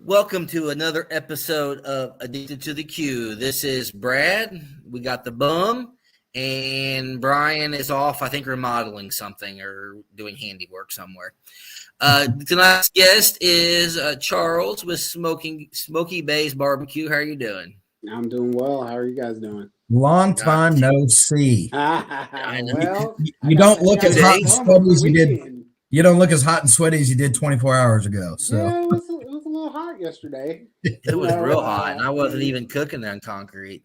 Welcome to another episode of Addicted to the Q. This is Brad. We got the bum, and Brian is off, I think, remodeling something or doing handiwork somewhere. Tonight's guest is Charles with Smokey Beys BBQ. How are you doing? I'm doing well. How are you guys doing? Long time no see. Well, You don't look as hot and sweaty as you did. weekend. You don't look as hot and sweaty as you did 24 hours ago. So Yeah, it was a little hot yesterday. It was real hot, and I wasn't even cooking on concrete.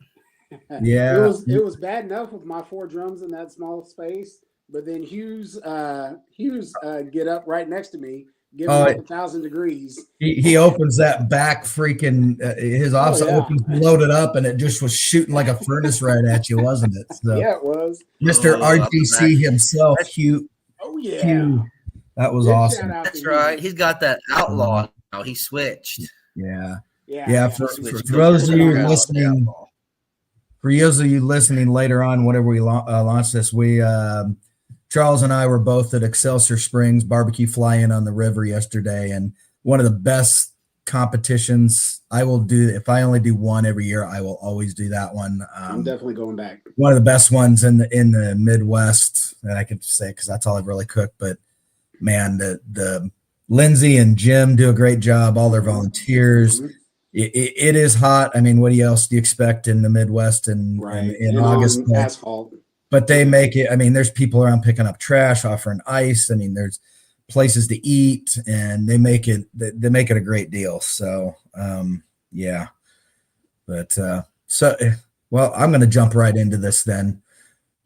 Yeah. It was bad enough with my four drums in that small space, but then Hughes get up right next to me, give him like 1,000 degrees. He opens that back freaking his office opens loaded up, and it just was shooting like a furnace right at you, wasn't it? So, yeah, it was. Mr. RGC himself, Hugh. Oh yeah. Hugh. That was Big awesome. shout out That's to right. Hughes. He's got that outlaw now. He switched. Yeah. Yeah. For those of you listening, later on, whenever we launch this, we Charles and I were both at Excelsior Springs barbecue fly-in on the river yesterday, and one of the best competitions I will do. If I only do one every year, I will always do that one. I'm definitely going back. One of the best ones in the Midwest that I could say, because that's all I've really cooked. But man, the Lindsay and Jim do a great job. All their volunteers. Mm-hmm. It is hot. I mean, what else do you expect in the Midwest in August? Asphalt. But they make it. I mean, there's people around picking up trash, offering ice. I mean, there's places to eat, and they make it a great deal. So, yeah. But I'm going to jump right into this then.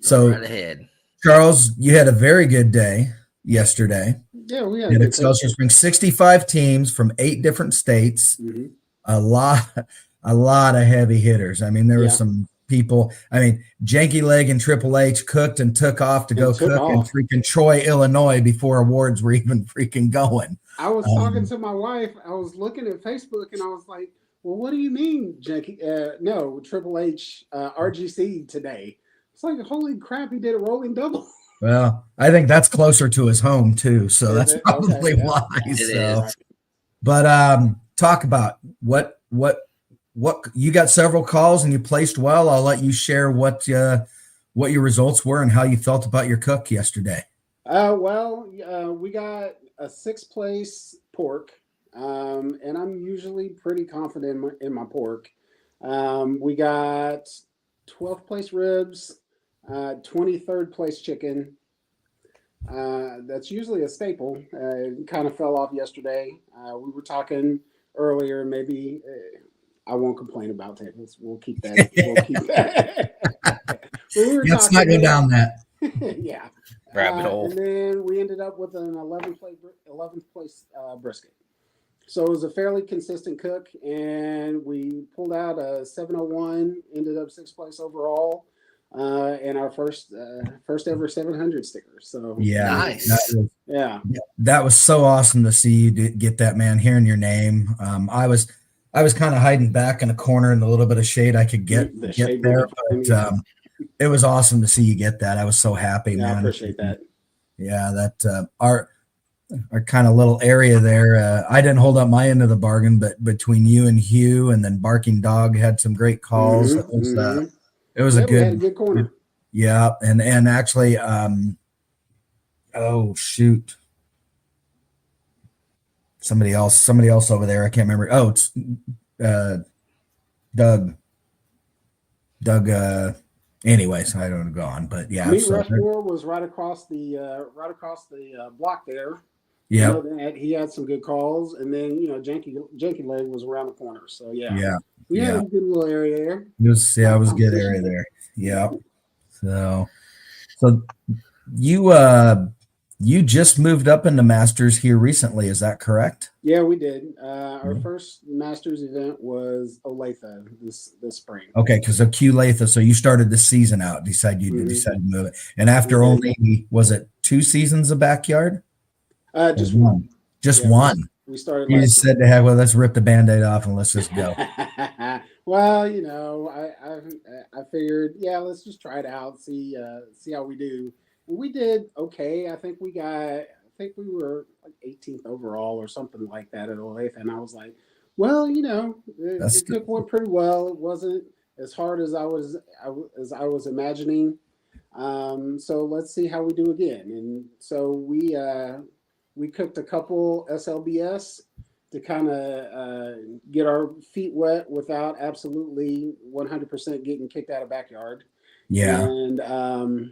So, right ahead. Charles, you had a very good day yesterday. Yeah, we had at Excelsior Springs. 65 teams from 8 different states. Mm-hmm. A lot of heavy hitters. I mean, there were some people. I mean, Janky Leg and Triple H cooked and took off to go cook in freaking Troy, Illinois before awards were even freaking going. I was talking to my wife. I was looking at Facebook and I was like, well, what do you mean, Janky? No, Triple H RGC today. It's like, holy crap, he did a rolling double. Well, I think that's closer to his home too. So that's probably why. It is. But talk about what you got several calls and you placed well. I'll let you share what your results were and how you felt about your cook yesterday. We got a 6th place pork, and I'm usually pretty confident in my pork. We got 12th place ribs, 23rd place chicken. That's usually a staple. It kind of fell off yesterday. We were talking earlier, maybe I won't complain about tables. We'll keep that. Let's not go down that. Yeah. Rabbit hole. And then we ended up with an 11th place brisket. So it was a fairly consistent cook, and we pulled out a 701, ended up 6th place overall, and our first ever 700 sticker. So yeah, nice. That was so awesome to see you get that, man. Hearing your name, I was kind of hiding back in a corner in the little bit of shade I could get there, but it was awesome to see you get that. I was so happy, man. I appreciate that. Yeah, that our kind of little area there. I didn't hold up my end of the bargain, but between you and Hugh and then Barking Dog had some great calls. Mm-hmm. It was a good corner. Yeah, and actually, oh shoot, somebody else over there. I can't remember. Oh, it's Doug. Anyways, I don't go on, but yeah. Meat Rushmore was right across the block there. Yeah, he had some good calls, and then Janky Leg was around the corner. So yeah, we had a good little area there. It was a good area there. Yeah. So you just moved up into Masters here recently, is that correct? Yeah, we did. Our first Masters event was Olathe this spring. Okay, because of Olathe, so you started the season out. Decided to move it, and after only was it 2 seasons of backyard? Just one. Just one. We started. You just said to have, well, let's rip the Band-Aid off and let's just go. Well, I figured, let's just try it out, see how we do. And we did okay. I think we were like 18th overall or something like that at Olathe, and I was like, Well, That's the cook went pretty well. It wasn't as hard as I was imagining. So let's see how we do again. And so we cooked a couple SLBS to kind of get our feet wet without absolutely 100% getting kicked out of backyard. Yeah. And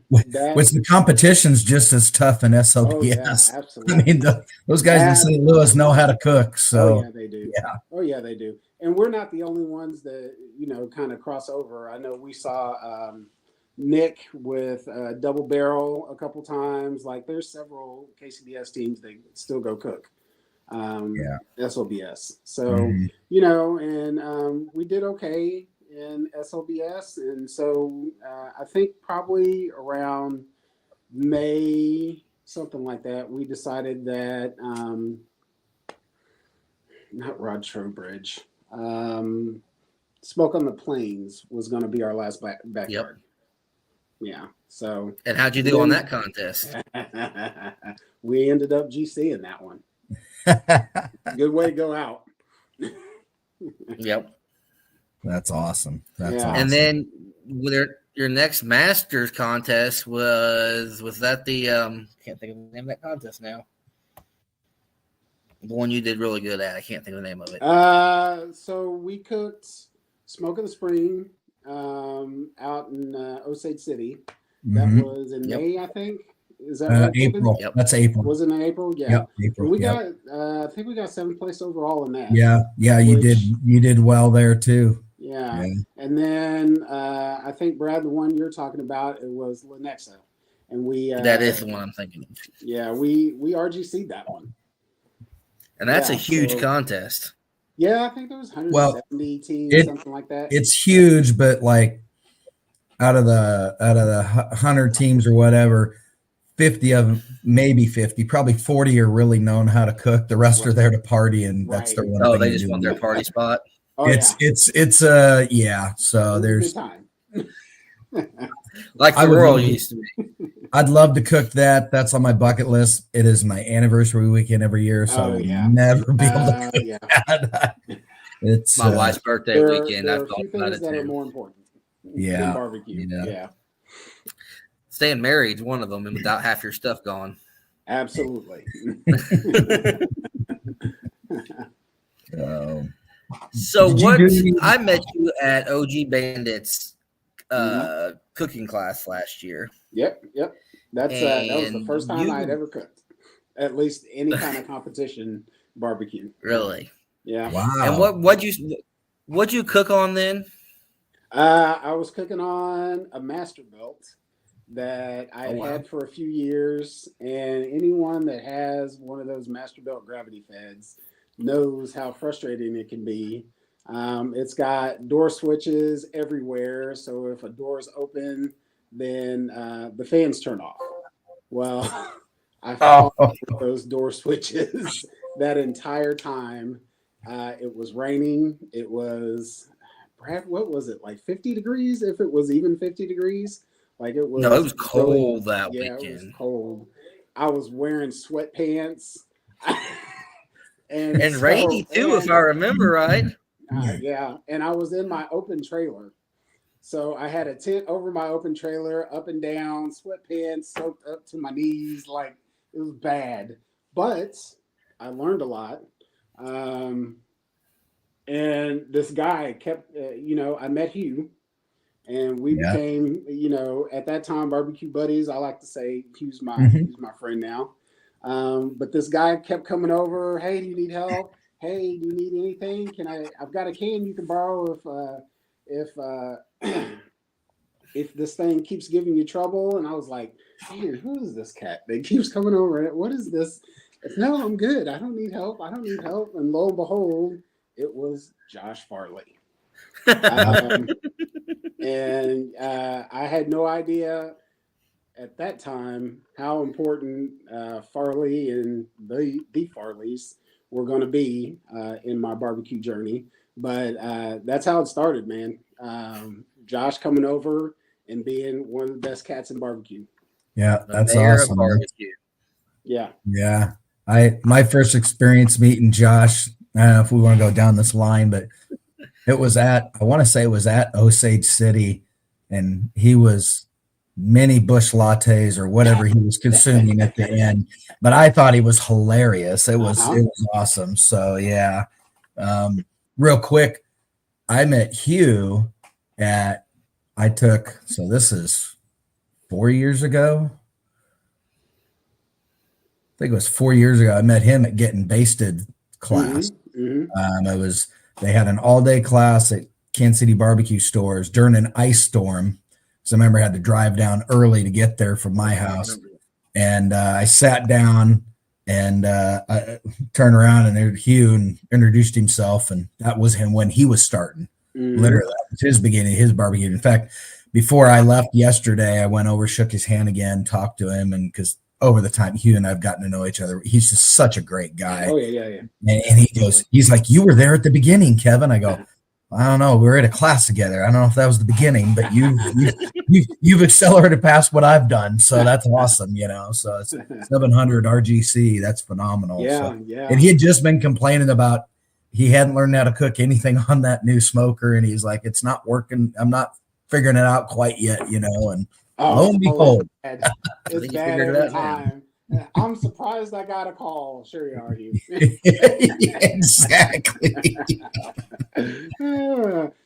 Which the competition's just as tough in oh yeah, SLPS. absolutely. I mean, those guys in St. Louis know how to cook. So oh yeah, they do. yeah. Oh yeah, they do. And we're not the only ones that kind of cross over. I know we saw Nick with Double Barrel a couple times. Like there's several KCBS teams that still go cook. SLBS. So and we did okay in SLBS, and so I think probably around May, something like that, we decided that not Rod Trowbridge, Smoke on the Plains was going to be our last backyard. Yep. Yeah. So. And how'd you do on that contest? We ended up GC in that one. Good way to go out. Yep. That's awesome. That's awesome. And then your next Masters contest was that the can't think of the name of that contest now. The one you did really good at. I can't think of the name of it. So we cooked Smoke of the Spring out in Osage City. That was in May, I think. Is that right? April? Yep. That's April. Was it in April? Yeah. Yep, April. We got. I think we got 7th place overall in that. Yeah. You did. You did well there too. Yeah. And then I think Brad, the one you're talking about, it was Lenexa, and we. That is the one I'm thinking of. Yeah, we RGC'd that one. And that's a huge contest. Yeah, I think there was 170 teams, something like that. It's huge, but like out of the 100 teams or whatever, 50 of them, maybe 50, probably 40 are really known how to cook. The rest are there to party, and that's their one. Oh, they just want their party spot. Oh, it's yeah. So there's like the Royal used to be. I'd love to cook that. That's on my bucket list. It is my anniversary weekend every year, so I would never be able to cook that. It's my wife's birthday weekend. I've thought about it too. Are more important. Yeah, barbecue. Yeah. Staying married is one of them, and without half your stuff gone. Absolutely. So I met you at OG Bandits cooking class last year. Yep. That was the first time I had ever cooked, at least any kind of competition barbecue. Really? Yeah. Wow. And what'd you cook on then? I was cooking on a Masterbuilt that I had for a few years, and anyone that has one of those Masterbuilt gravity feds knows how frustrating it can be. It's got door switches everywhere, so if a door is open, then the fans turn off. Well, I found those door switches that entire time. It was raining. It was, Brad, what was it, like 50 degrees? If it was even 50 degrees, like it was. No, it was cold that weekend. It was cold. I was wearing sweatpants. And rainy too, if I remember right. Yeah, and I was in my open trailer. So I had a tent over my open trailer, up and down, sweatpants soaked up to my knees. Like, it was bad. But I learned a lot. And this guy kept, I met Hugh. And we became, at that time, barbecue buddies. I like to say Hugh's my friend now. But this guy kept coming over. Hey, do you need help? Hey, do you need anything? I've got a can you can borrow if this thing keeps giving you trouble. And I was like, man, who is this cat that keeps coming over? What is this? No, I'm good. I don't need help. And lo and behold, it was Josh Farley. And I had no idea at that time how important Farley and the Farleys were going to be in my barbecue journey. But that's how it started, man. Josh coming over and being one of the best cats in barbecue. Yeah, that's awesome. Yeah. Yeah. My first experience meeting Josh, I don't know if we want to go down this line, but I want to say it was at Osage City, and he was mini bush lattes or whatever he was consuming at the end. But I thought he was hilarious. It was awesome. So yeah. Real quick, I met Hugh this is 4 years ago. I think it was 4 years ago. I met him at Getting Basted class. They had an all-day class at Kansas City barbecue stores during an ice storm. So I remember I had to drive down early to get there from my house. And I sat down and I turned around, and there's Hugh, and introduced himself. And that was him when he was starting. Literally, that was his beginning, his barbecue. In fact, before I left yesterday, I went over, shook his hand again, talked to him. And because over the time, Hugh and I have gotten to know each other, he's just such a great guy. Oh, yeah. And he's like, you were there at the beginning, Kevin. I go, I don't know. We were at a class together. I don't know if that was the beginning, but you've accelerated past what I've done. So that's awesome, So it's 700 RGC. That's phenomenal. Yeah. And he had just been complaining about he hadn't learned how to cook anything on that new smoker. And he's like, it's not working. I'm not figuring it out quite yet, And lo and behold. It's bad every time. I'm surprised I got a call. Sure you are, Hugh. Exactly.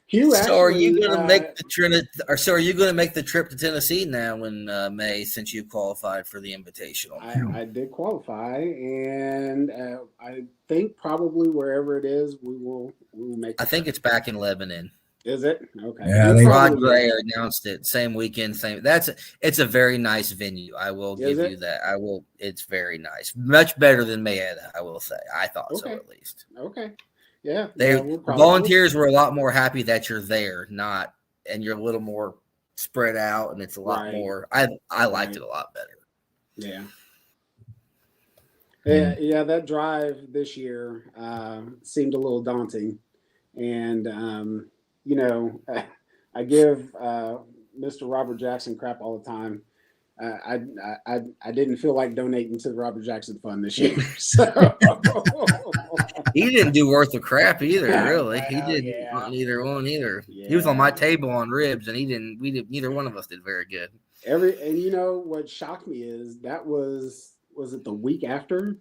Hugh, So are you going to make the trip to Tennessee now in May, since you qualified for the Invitational? I did qualify, and I think probably wherever it is, we will make. I think it's back in Lebanon. Is it? Okay. Yeah, Rod Gray announced it same weekend. It's a very nice venue. I will give you that. It's very nice. Much better than Mayetta, I will say. I thought so, at least. Okay. Yeah. Volunteers were a lot more happy that you're there, and you're a little more spread out, and it's a lot more. I liked it a lot better. Yeah. Yeah, that drive this year seemed a little daunting, and I give Mr. Robert Jackson crap all the time. I didn't feel like donating to the Robert Jackson Fund this year. So he didn't do worth of crap either, really. He didn't neither one either. Yeah. He was on my table on ribs, and neither one of us did very good. And what shocked me is that was it the week after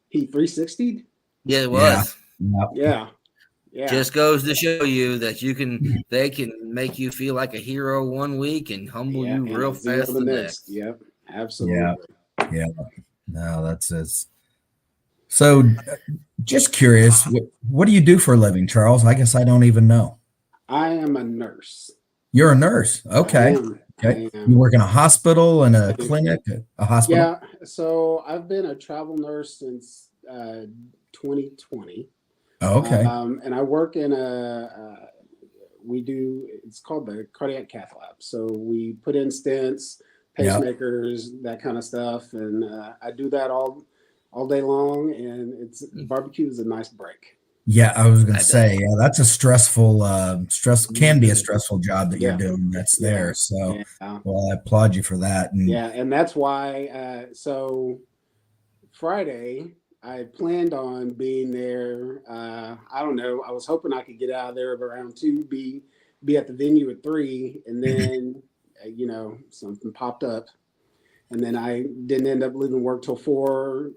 he 360'd? Yeah, it was. Yeah. Just goes to show you that they can make you feel like a hero one week and humble you real fast the next. Yep, absolutely. Yeah. No, that's it. So, just curious, what do you do for a living, Charles? I guess I don't even know. I am a nurse. You're a nurse. Okay. Okay. You work in a hospital and a clinic, a hospital? Yeah. So I've been a travel nurse since 2020. Oh, okay. And I work in it's called the cardiac cath lab. So we put in stents, pacemakers, that kind of stuff. And I do that all day long. And barbecue is a nice break. Yeah, I was going to say, that's a stressful, can be a stressful job that you're doing that's there. So, well, I applaud you for that. And that's why, so Friday, I planned on being there. I don't know. I was hoping I could get out of there around 2, be at the venue at 3, and then, something popped up. And then I didn't end up leaving work till 4,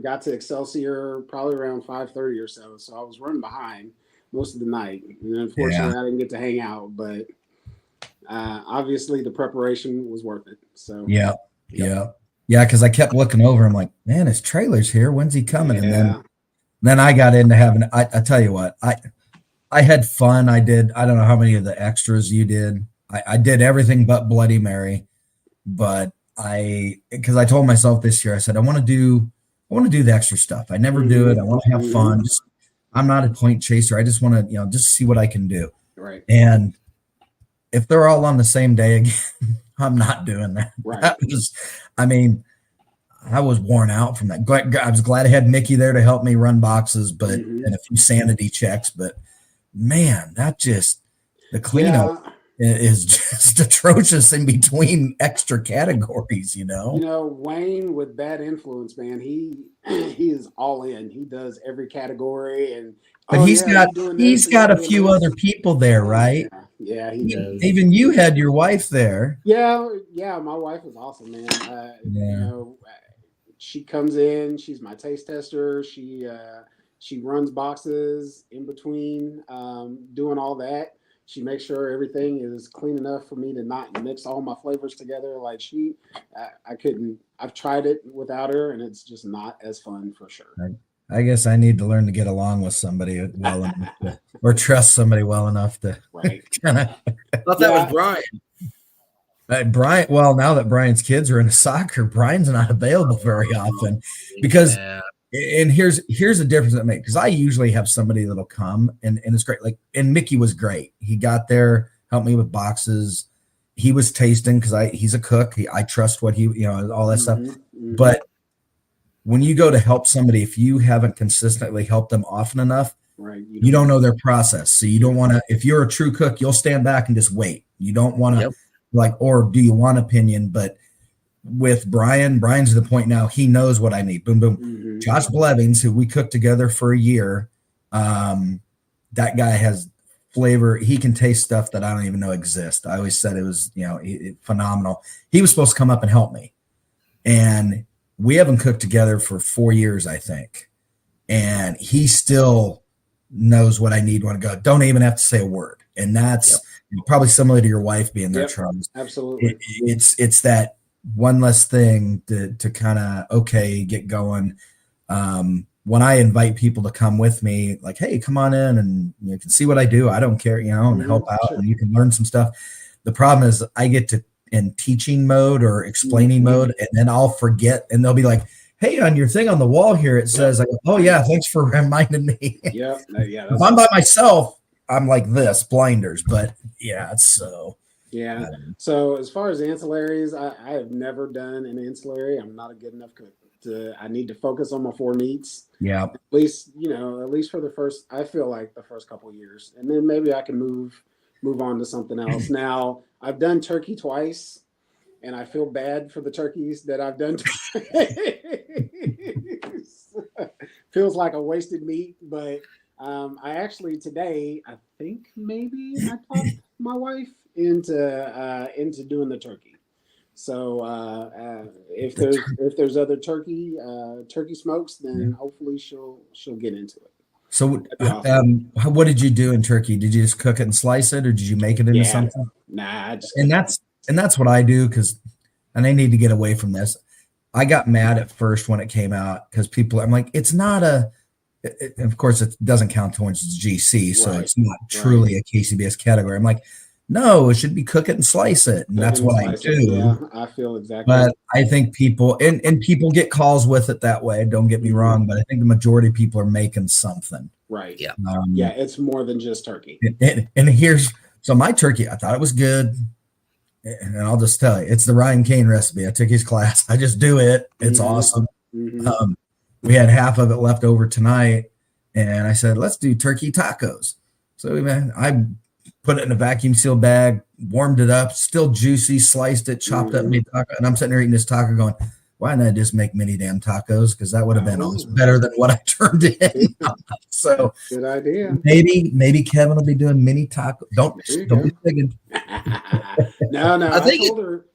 got to Excelsior probably around 5:30 or so. So I was running behind most of the night. And unfortunately, I didn't get to hang out. But obviously, the preparation was worth it. So Yeah, because I kept looking over. I'm like, man, his trailer's here. When's he coming? And then I got into having. I tell you what, I had fun. I don't know how many of the extras you did. I did everything but Bloody Mary, but because I told myself this year, I said I want to do the extra stuff. I never do it. I want to have fun. I'm not a point chaser. I just want to just see what I can do. Right. And if they're all on the same day again, I'm not doing that. Right. I was worn out from that. I was glad I had Mickey there to help me run boxes, and a few sanity checks. But man, the cleanup. is just atrocious in between extra categories, You know, Wayne with Bad Influence, man, he is all in. He does every category, and But oh yeah, you doing this he's and you got a doing few other this. people there, Oh, right? yeah, he does. Even you had your wife there. Yeah, my wife is awesome, man. You Yeah. know, she comes in, she's my taste tester. She runs boxes in between, doing all that. She makes sure everything is clean enough for me to not mix all my flavors together. Like I couldn't. I've tried it without her, and it's just not as fun for sure. I guess I need to learn to get along with somebody well enough or trust somebody well enough to Right. kind of. I thought that was Brian. Brian, well, now that Brian's kids are into soccer, Brian's not available very often because, and here's the difference that makes, because I usually have somebody that'll come and it's great. Like, and Mickey was great. He got there, helped me with boxes. He was tasting because he's a cook. I trust what he, all that stuff. Mm-hmm. But when you go to help somebody, if you haven't consistently helped them often enough, right, you don't know their process. So you don't want to, if you're a true cook, you'll stand back and just wait. You don't want to or do you want opinion? But with Brian's to the point now, he knows what I need. Boom, boom. Mm-hmm. Josh Blevins, who we cooked together for a year. That guy has flavor. He can taste stuff that I don't even know exist. I always said it was, phenomenal. He was supposed to come up and help me. And we haven't cooked together for 4 years, I think. And he still knows what I need when I go. Don't even have to say a word. And that's probably similar to your wife being there, Charles. Absolutely. It's that one less thing to kind of, get going. When I invite people to come with me, like, hey, come on in and you can see what I do. I don't care, and help out and you can learn some stuff. The problem is I get to in teaching mode or explaining mode, and then I'll forget, and they'll be like, hey, on your thing on the wall here, it says, I go, oh yeah, thanks for reminding me. If I'm by myself, I'm like this, blinders, but it's so. Yeah. So as far as ancillaries, I have never done an ancillary. I'm not a good enough cook. I need to focus on my 4 meats. Yeah. At least for the first, I feel like the first couple of years, and then maybe I can move on to something else. Now I've done turkey twice, and I feel bad for the turkeys that I've done. Feels like a wasted meat, but I actually today, I think maybe I talked my wife into doing the turkey. So if there's other turkey smokes, then hopefully she'll get into it. So what did you do in turkey? Did you just cook it and slice it, or did you make it into something? Nah, that's what I do, and I need to get away from this. I got mad at first when it came out because I'm like, it's not of course it doesn't count towards GC, so it's not truly a KCBS category. I'm like, no, it should be cook it and slice it. And that's what I do. Yeah, I feel exactly. But I think people, and people get calls with it that way. Don't get me wrong, but I think the majority of people are making something. Right. Yeah. It's more than just turkey. And so my turkey, I thought it was good. And I'll just tell you, it's the Ryan Kane recipe. I took his class. I just do it. It's awesome. Mm-hmm. We had half of it left over tonight. And I said, let's do turkey tacos. So I put it in a vacuum sealed bag, warmed it up, still juicy, sliced it, chopped up, made taco. And I'm sitting there eating this taco going, why didn't I just make mini damn tacos? Because that would have been almost better than what I turned in. So good idea. Maybe Kevin will be doing mini taco. Don't be thinking. No. I told her,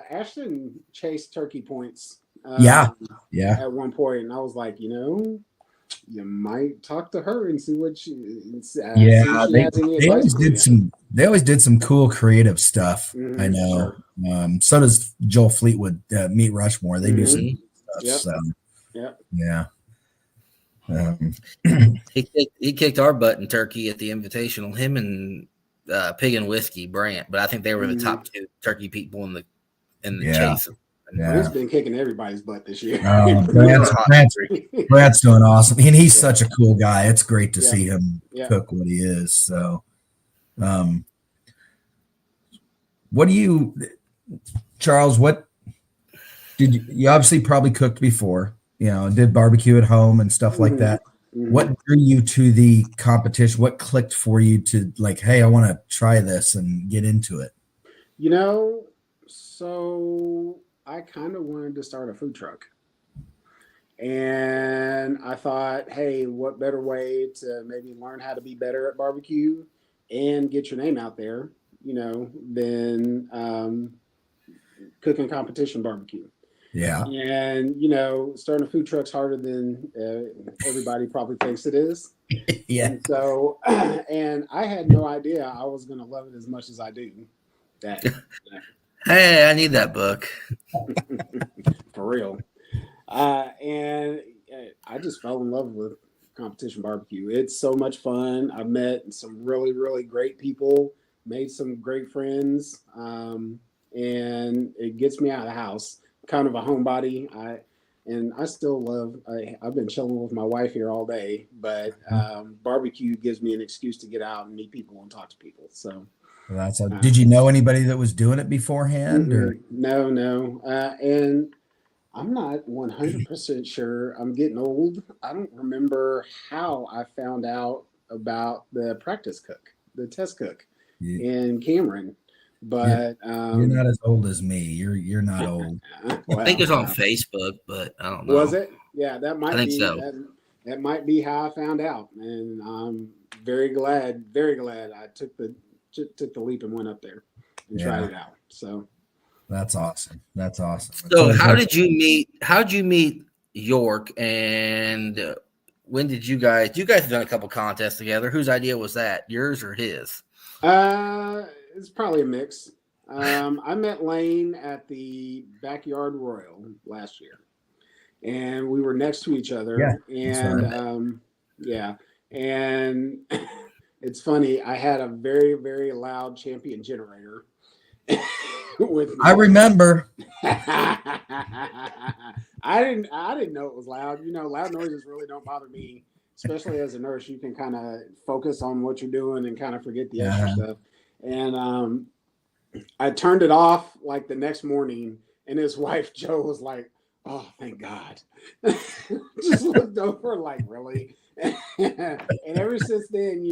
Ashton chased turkey points. At one point, and I was like, you might talk to her and see what she. They always did some cool creative stuff. I know. Sure. So does Joel Fleetwood, Meet Rushmore. They do some stuff. Yeah. He kicked our butt in Turkey at the Invitational. Him and Pig and Whiskey Brant, but I think they were the top 2 turkey people in the chase. He's been kicking everybody's butt this year. Brad's doing awesome, and he's such a cool guy. It's great to see him cook what he is. So, what do you, Charles? What did you obviously probably cooked before? Did barbecue at home and stuff like that. What drew you to the competition? What clicked for you to like, hey, I want to try this and get into it? So I kind of wanted to start a food truck. And I thought, hey, what better way to maybe learn how to be better at barbecue and get your name out there, than cooking competition barbecue. Yeah. And, starting a food truck's harder than everybody probably thinks it is. Yeah. And so, and I had no idea I was going to love it as much as I do. Hey, I need that book. For real. And I just fell in love with competition barbecue. It's so much fun. I've met some really, really great people, made some great friends, and it gets me out of the house. Kind of a homebody. I still love. I've been chilling with my wife here all day, but barbecue gives me an excuse to get out and meet people and talk to people. So. Did you know anybody that was doing it beforehand? Or? No. And I'm not 100% sure. I'm getting old. I don't remember how I found out about the practice cook, the test cook in Cameron. But you're not as old as me. You're not old. Well, I think it's on Facebook, but I don't know. Was it? Yeah, that might be. So. That might be how I found out, and I'm very glad I took the leap and went up there and tried it out. So. That's awesome. So how did you meet York, and when did you guys have done a couple contests together? Whose idea was that? Yours or his? It's probably a mix. I met Lane at the Backyard Royal last year, and we were next to each other. Yeah, and it's funny. I had a very, very loud Champion generator. I remember. I didn't know it was loud. Loud noises really don't bother me, especially as a nurse. You can kind of focus on what you're doing and kind of forget the extra stuff. And I turned it off like the next morning, and his wife Jo was like, "Oh, thank God." Just looked over like, really. And ever since then,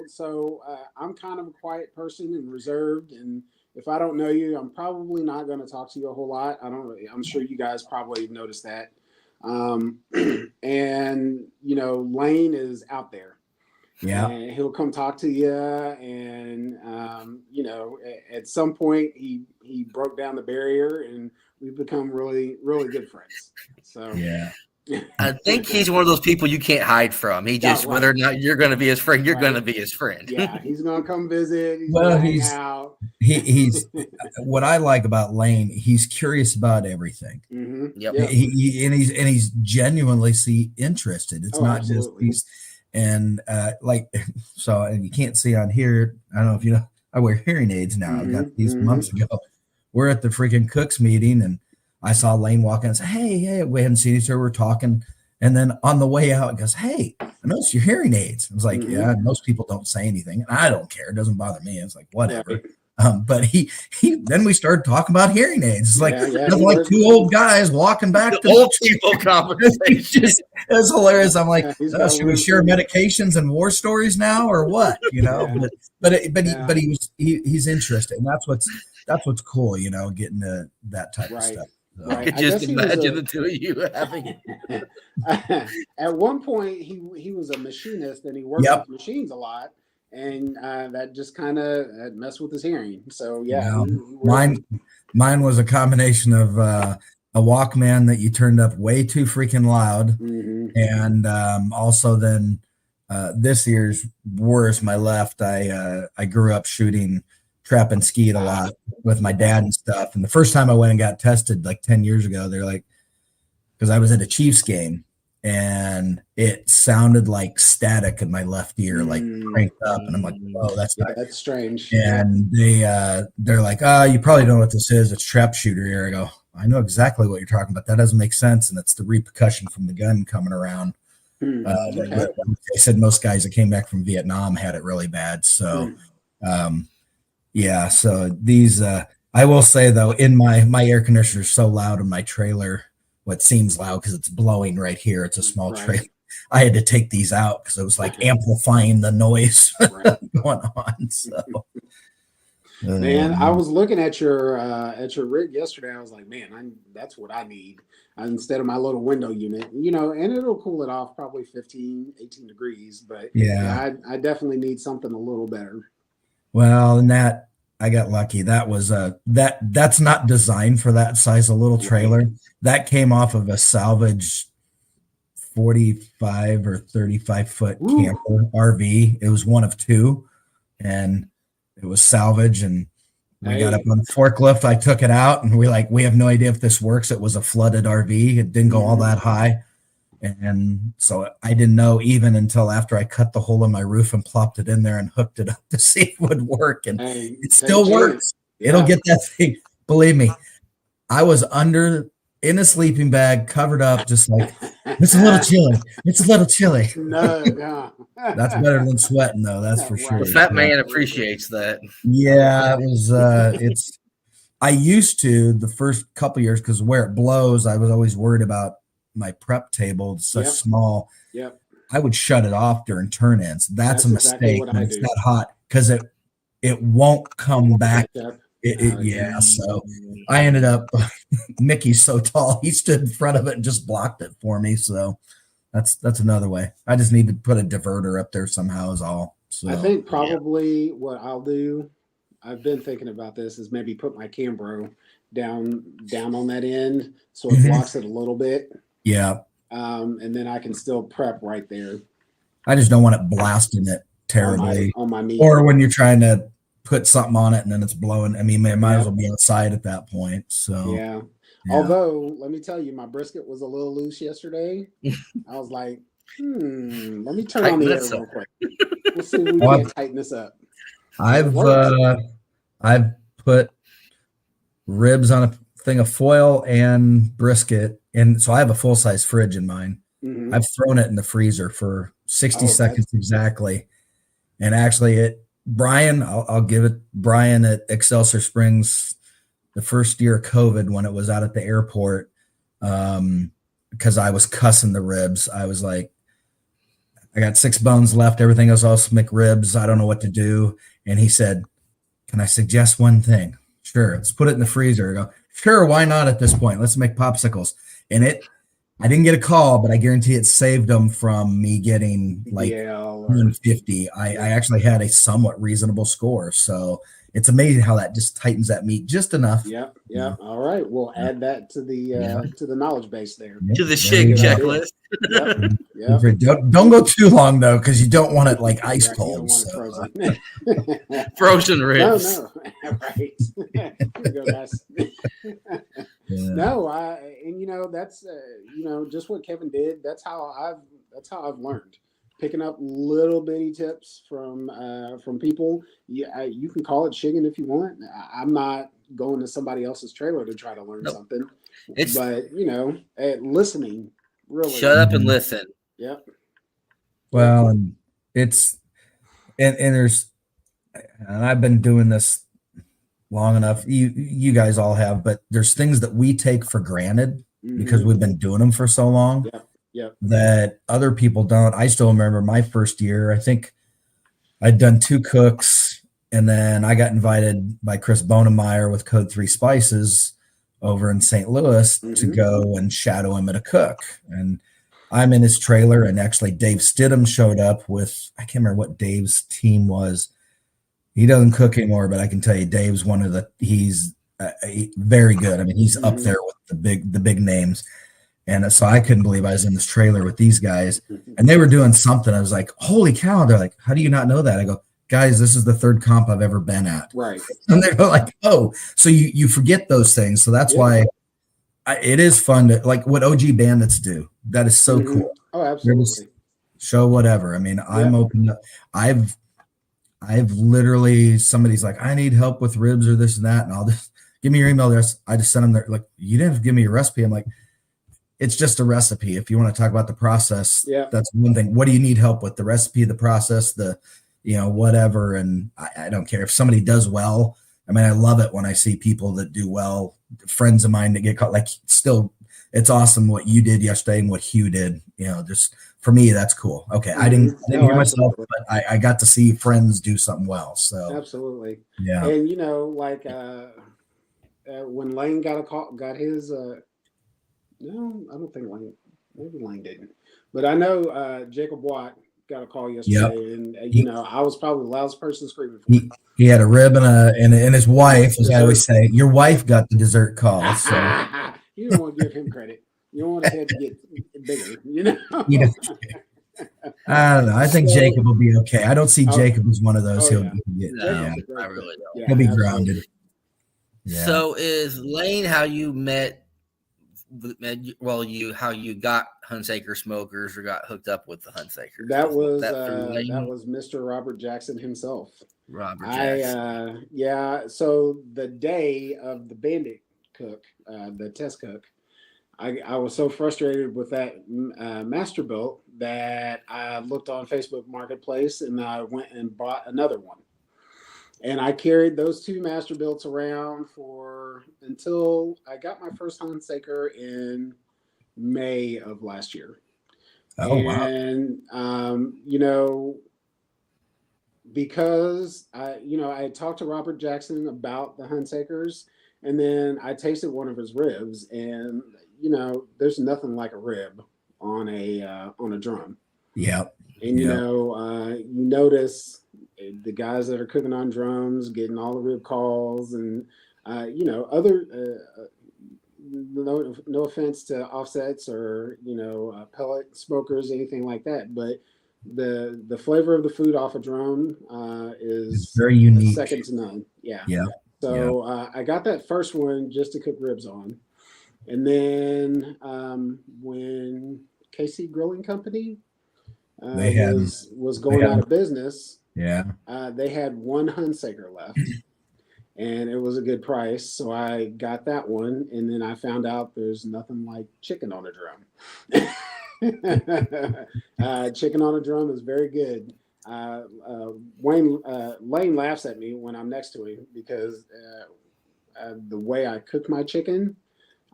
so I'm kind of a quiet person and reserved, and if I don't know you, I'm probably not going to talk to you a whole lot. I'm sure you guys probably noticed that. And Lane is out there. Yeah. And he'll come talk to you, and at some point he broke down the barrier, and we've become really, really good friends. So yeah. I think he's one of those people you can't hide from. He just, whether or not you're going to be his friend, you're going to be his friend. Yeah, he's going to come visit. He's what I like about Lane. He's curious about everything. Mm-hmm. Yep. He's genuinely interested. It's not absolutely. just and and you can't see on here. I don't know if you know. I wear hearing aids now. I got these months ago. We're at the freaking Cooks meeting, and I saw Lane walk in and say, hey, we hadn't seen each other. We're talking. And then on the way out, it goes, hey, I noticed your hearing aids. I was like, yeah, most people don't say anything. And I don't care. It doesn't bother me. It's like, whatever. But he then we started talking about hearing aids. It's like, like two old guys walking back to old people conversation. It was hilarious. I'm like, should we share medications and war stories now or what? But he's interested. And that's what's cool, getting to that type of stuff. So. I could just imagine the two of you having it. At one point, he was a machinist, and he worked with machines a lot, and that just kind of messed with his hearing. So mine was a combination of a Walkman that you turned up way too freaking loud, and also then this year's worse. My left, I grew up shooting trap and skeet a lot with my dad and stuff. And the first time I went and got tested like 10 years ago, they're like, because I was at a Chiefs game and it sounded like static in my left ear, like cranked up. And I'm like, oh, that's strange. And they're like, you probably don't know what this is. It's trap shooter here. I go, I know exactly what you're talking about. That doesn't make sense. And it's the repercussion from the gun coming around. They said most guys that came back from Vietnam had it really bad. So, so these, I will say though, in my air conditioner is so loud in my trailer, what seems loud because it's blowing right here. It's a small trailer. I had to take these out because it was like amplifying the noise Right. going on. So, Man, I was looking at your rig yesterday. I was like, man, that's what I need instead of my little window unit, and it'll cool it off probably 15, 18 degrees. But yeah, I definitely need something a little better. well, and that I got lucky. That was that's not designed for that size of little trailer. Right. That came off of a salvage 45 or 35-foot camper RV. It was one of two, and it was salvage, and we got up on the forklift. I took it out, and we have no idea if this works. It was a flooded RV. It didn't go all that high. And so I didn't know even until after I cut the hole in my roof and plopped it in there and hooked it up to see if it would work. And it still works. Yeah. It'll get that thing. Believe me, I was in a sleeping bag, covered up, just like, it's a little chilly. It's a little chilly. No. That's better than sweating, though. That's for sure. The fat man appreciates that. Yeah, it was. I used to the first couple years because where it blows, I was always worried about my prep table. It's so small. Yep. I would shut it off during turn-ins. That's a mistake when it's that hot because it won't come back. So I ended up. Mickey's so tall, he stood in front of it and just blocked it for me. So that's another way. I just need to put a diverter up there somehow is all. So I think probably what I'll do, I've been thinking about this, is maybe put my Cambro down on that end so it blocks it a little bit. Yeah. And then I can still prep right there. I just don't want it blasting it terribly on my meat. Or when you're trying to put something on it and then it's blowing. I mean, it might as well be outside at that point. So yeah. Although, let me tell you, my brisket was a little loose yesterday. I was like, let me turn on the air real quick. We'll see if we can tighten this up. I've put ribs on a thing of foil and brisket, and so I have a full size fridge in mine. Mm-hmm. I've thrown it in the freezer for 60 seconds exactly, and actually, I'll give it Brian at Excelsior Springs. The first year of COVID, when it was out at the airport, because I was cussing the ribs, I was like, I got 6 bones left. Everything else, also McRibs. I don't know what to do. And he said, can I suggest one thing? Sure. Let's put it in the freezer. I go, sure. Why not at this point? Let's make popsicles. And I didn't get a call, but I guarantee it saved them from me getting like 150. I actually had a somewhat reasonable score. So it's amazing how that just tightens that meat just enough. Yeah. All right. We'll add that to the knowledge base there. To the shake checklist. Yep. Don't go too long though, because you don't want it like ice cold. Frozen ribs. No. Right. No, that's just what Kevin did. That's how I've learned. Picking up little bitty tips from people. You can call it shigging if you want. I'm not going to somebody else's trailer to try to learn something. But listening. Really. Shut up and listen. Yep. Well, and I've been doing this long enough. You guys all have, but there's things that we take for granted because we've been doing them for so long. Yeah. That other people don't. I still remember my first year. I think I'd done 2 cooks, and then I got invited by Chris Bonemeyer with Code 3 Spices over in St. Louis to go and shadow him at a cook. And I'm in his trailer, and actually Dave Stidham showed up with, I can't remember what Dave's team was. He doesn't cook anymore, but I can tell you Dave's he's very good. I mean, he's up there with the big names. And so I couldn't believe I was in this trailer with these guys, and they were doing something. I was like, holy cow. They're like, how do you not know that? I go, guys, this is the 3rd comp I've ever been at. Right. And they're like, oh, so you forget those things. So that's why it is fun to like what OG Bandits do. That is so cool. Oh, absolutely. Show whatever. I mean, I'm open up. I've literally, somebody's like, I need help with ribs or this and that. And I'll just give me your email address. I just send them there. Like, you didn't have to give me your recipe. I'm like, it's just a recipe. If you want to talk about the process, that's one thing. What do you need help with? The recipe, the process, whatever. And I don't care if somebody does well. I mean, I love it when I see people that do well, friends of mine that get caught. Like, still, it's awesome what you did yesterday and what Hugh did. Just for me, that's cool. Okay, I didn't No, hear myself, absolutely. but I got to see friends do something well. So Absolutely. yeah, And like when Lane got his no, I don't think Lane, maybe Lane didn't. But I know Jacob Watt got a call yep. yesterday, and He, I was probably the loudest person screaming for he him. he had a rib and his wife, as I always Dessert. say, your wife got the dessert call. So You don't want to give him credit. You don't want his head to get bigger, you know, I don't know. I think So, Jacob will be okay. I don't see oh, Jacob as one of those. oh He'll yeah, get, yeah, No, Jacob's a I great cook. really don't. Yeah, he'll be absolutely. grounded. Yeah. So is Lane how you met? Well, how you got Hunsaker Smokers or got hooked up with the Hunsaker? That was that through Lane? Mr. Robert Jackson himself. Robert Jackson. Yeah. So the day of the Bandit cook, the test cook, I was so frustrated with that master built that I looked on Facebook Marketplace and I went and bought another one. And I carried those two master builts around until I got my first Hunsaker in May of last year. Oh wow. And because I had talked to Robert Jackson about the Hunsakers, and then I tasted one of his ribs, and there's nothing like a rib on a drum. Yep. And you notice the guys that are cooking on drums getting all the rib calls, and other. No offense to offsets or pellet smokers, anything like that, but the flavor of the food off a drum It's is very unique. second to none. Yeah. Yeah. So I got that first one just to cook ribs on, and then when KC Grilling Company They had was going out of business, yeah. they had one Hunsaker left. And it was a good price, so I got that one. And then I found out there's nothing like chicken on a drum. Chicken on a drum is very good. Lane laughs at me when I'm next to him because the way I cook my chicken,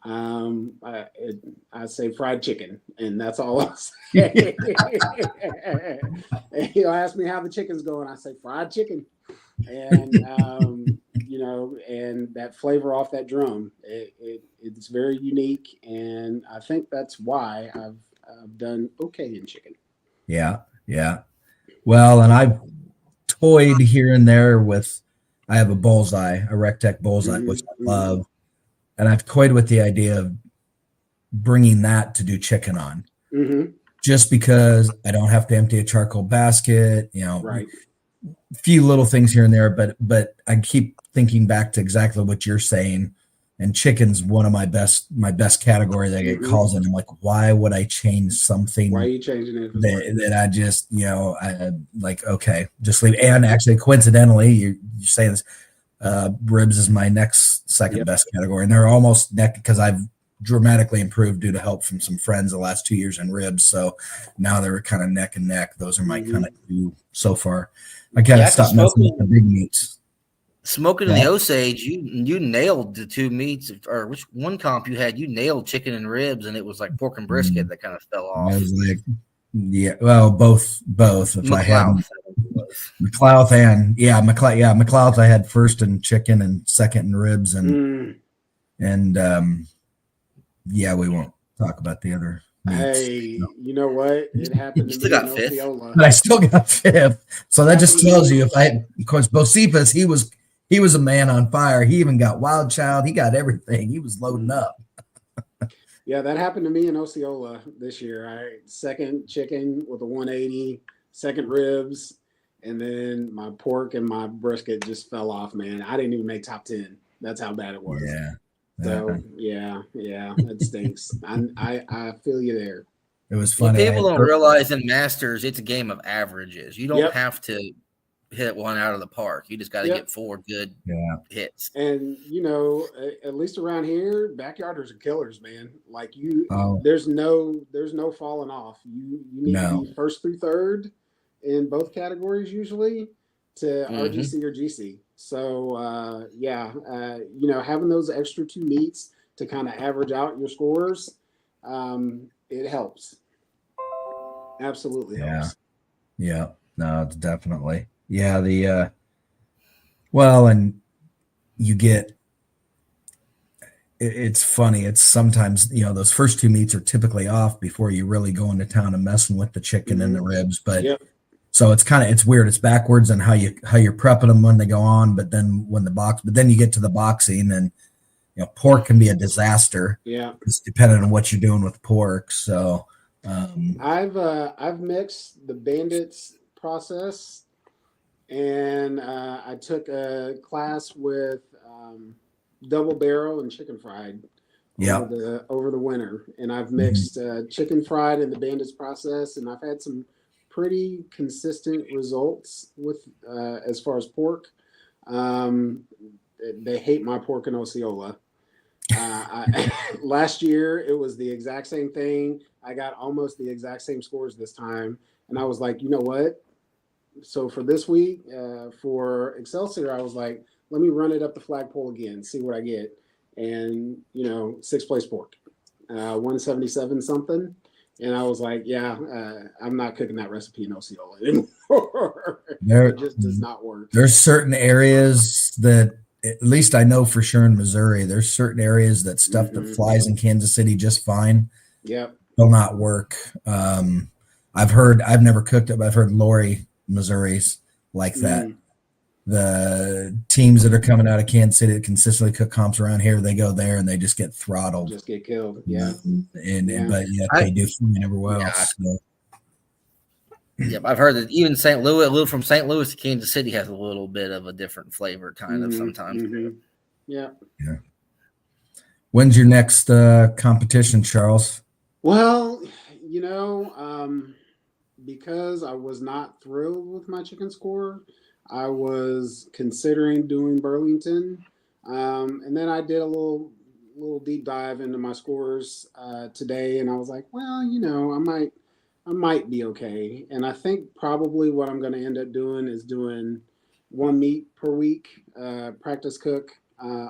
I say fried chicken, and that's all I'll say. He'll ask me how the chicken's going. I say fried chicken. And and that flavor off that drum, it's very unique, and I think that's why I've done okay in chicken. Yeah. Well, and I've toyed here and there with. I have a Rectech bullseye, which I love, and I've toyed with the idea of bringing that to do chicken on, just because I don't have to empty a charcoal basket, Right. Few little things here and there, but I keep thinking back to exactly what you're saying, and chicken's one of my best category that I get calls in. I'm like, why would I change something? Why are you changing it? That I just I like, okay, just leave. And actually, coincidentally, you say this, ribs is my second best category, and they're almost neck because I've dramatically improved due to help from some friends the last 2 years in ribs. So now they're kind of neck and neck. Those are my kind of two so far. I gotta stop messing with the big meats. Smoking in the Osage, you nailed the two meats, or which one comp you had? You nailed chicken and ribs, and it was like pork and brisket that kind of fell off. I was like, yeah, well, both. If McLeod, I had McLeod and McLeod, I had first in chicken and second in ribs, and we won't talk about the other. Hey, you know what? It happened to me in Osceola. But I still got fifth. So that just tells you, if I had, of course, Bocephus, he was a man on fire. He even got Wild Child. He got everything. He was loading up. Yeah, that happened to me in Osceola this year. I second chicken with a 180, second ribs, and then my pork and my brisket just fell off, man. I didn't even make top 10. That's how bad it was. Yeah. So yeah, that stinks. I feel you there. It was funny. People don't realize in Masters it's a game of averages. You don't have to hit one out of the park. You just got to get 4 good hits. And at least around here, backyarders are killers, man. Like there's no falling off. You need to be first through third in both categories usually to RGC or GC. So having those extra 2 meets to kind of average out your scores, it helps. absolutely Yeah. helps. Yeah. No, it's definitely. Yeah. Well, and you get, it's funny. It's sometimes, those first two meats are typically off before you really go into town and messing with the chicken and the ribs. But Yep. so it's weird. It's backwards on how you're prepping them when they go on, but then but then you get to the boxing, and pork can be a disaster. Yeah. It's depending on what you're doing with pork. So I've mixed the Bandits process, and I took a class with double barrel and chicken fried over the winter, and I've mixed chicken fried in the Bandits process, and I've had some pretty consistent results with as far as pork. They hate my pork and Osceola. Last year it was the exact same thing. I got almost the exact same scores this time, and I was like, you know what? So for this week, for Excelsior, I was like, let me run it up the flagpole again, see what I get, and 6th place pork, 177 something, and I was like, yeah, I'm not cooking that recipe in Osceola anymore. It just does not work. There's certain areas that, at least I know for sure in Missouri, there's certain areas that stuff that flies in Kansas City just fine. Yep. Will not work. I've never cooked it, but I've heard Lori, Missouri's like that. The teams that are coming out of Kansas City that consistently cook comps around here, they go there and they just get throttled. Just get killed. Yeah. But they do fine everywhere else. So. Yep, I've heard that even St. Louis, a little from St. Louis to Kansas City, has a little bit of a different flavor, kind of sometimes. Yeah. Yeah. When's your next competition, Charles? Well, because I was not thrilled with my chicken score, I was considering doing Burlington, and then I did a little deep dive into my scores today, and I was like, well, I might be okay. And I think probably what I'm going to end up doing is doing one meat per week, practice cook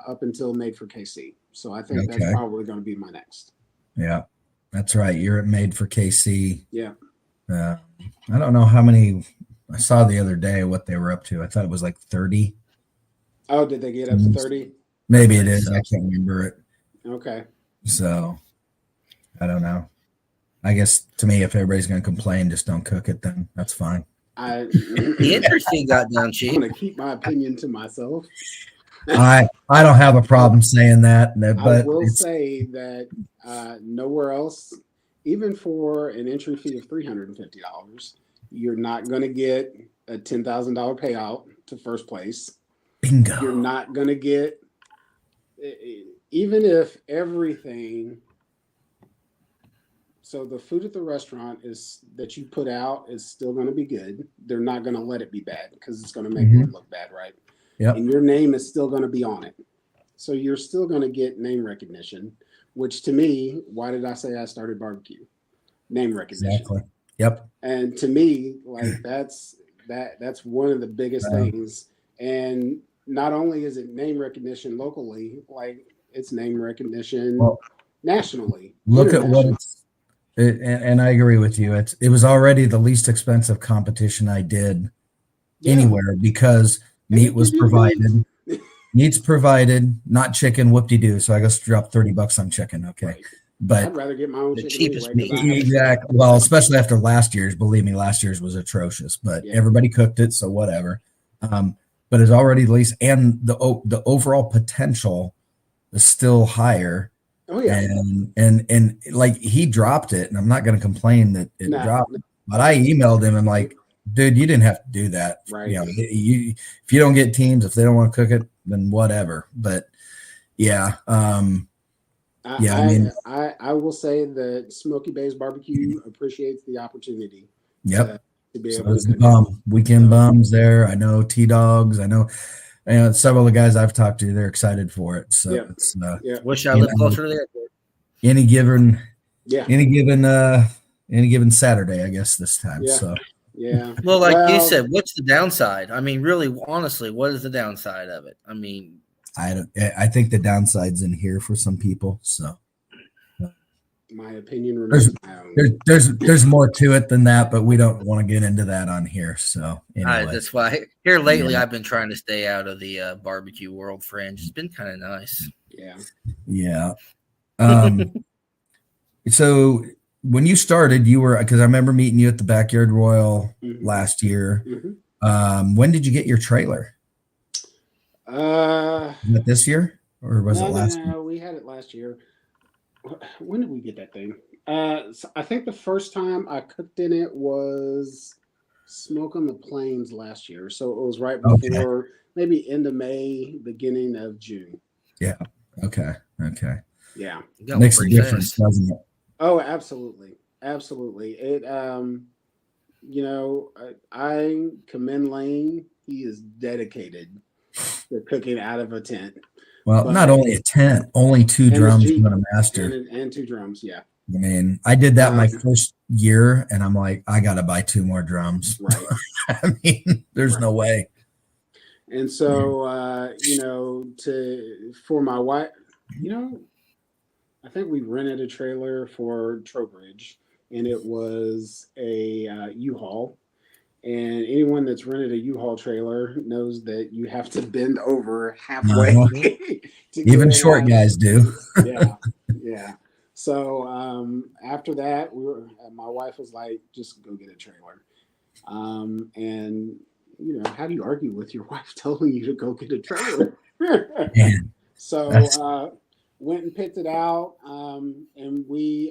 up until Made for KC. So I think that's probably going to be my next. Yeah, that's right. You're at Made for KC. Yeah. I don't know how many. I saw the other day what they were up to. I thought it was like 30. Oh, did they get up to 30? Maybe it is. I can't remember it. Okay. So I don't know. I guess to me, if everybody's going to complain, just don't cook it. Then that's fine. The entry fee got down cheap. I'm going to keep my opinion to myself. I don't have a problem saying that, but I will say that nowhere else, even for an entry fee of $350, you're not going to get a $10,000 payout to first place. Bingo. You're not going to get, even if everything. So the food at the restaurant that you put out is still going to be good. They're not going to let it be bad because it's going to make it look bad, right? Yep. And your name is still going to be on it. So you're still going to get name recognition, which to me, why did I say I started barbecue? Name recognition. Exactly. Yep. And to me, like that's one of the biggest things. And not only is it name recognition locally, like it's name recognition nationally. Look at what and I agree with you. It was already the least expensive competition I did anywhere because meat was provided. Meat's provided, not chicken. Whoop-de-doo. So I guess drop $30 on chicken. Okay. Right. But I'd rather get my own the chicken cheapest anyway, meat. Exactly. Well, especially after last year's. Believe me, last year's was atrocious. But everybody cooked it, so whatever. But it's already the least, and the overall potential is still higher. Oh yeah. And like he dropped it, and I'm not going to complain that it dropped. But I emailed him and like, dude, you didn't have to do that. Right. If you don't get teams, if they don't want to cook it, then whatever. But yeah. I will say that Smokey Beys BBQ appreciates the opportunity. Yep. To be So able to the weekend bums there. I know T-Dogs. I know several of the guys I've talked to. They're excited for it. So it's Wish I lived closer to the airport. Any given Saturday, I guess this time. Yeah. So yeah. Well, like you said, what's the downside? I mean, really, honestly, what is the downside of it? I mean, I think the downside's in here for some people. So my opinion remains my own. There's more to it than that, but we don't want to get into that on here. So anyway, That's why here lately I've been trying to stay out of the barbecue world fringe. It's been kind of nice. Yeah. So when you started, you were, because I remember meeting you at the Backyard Royal last year. When did you get your trailer? Was it this year or was it last year? No, we had it last year. When did we get that thing? So I think the first time I cooked in it was Smoke on the Plains last year. So it was right before maybe end of May, beginning of June. Yeah. Okay. Yeah. Makes a difference, doesn't it? Oh, absolutely. It, I commend Lane. He is dedicated to cooking out of a tent. Well, not only a tent, only 2 drums and a master. And 2 drums, yeah. I mean, I did that my first year, and I'm like, I got to buy 2 more drums. Right. I mean, there's no way. And so, for my wife, I think we rented a trailer for Trowbridge, and it was a U-Haul. And anyone that's rented a U-Haul trailer knows that you have to bend over halfway. Even short guys do. Yeah. So after that, my wife was like, "Just go get a trailer." And how do you argue with your wife telling you to go get a trailer? So went and picked it out. And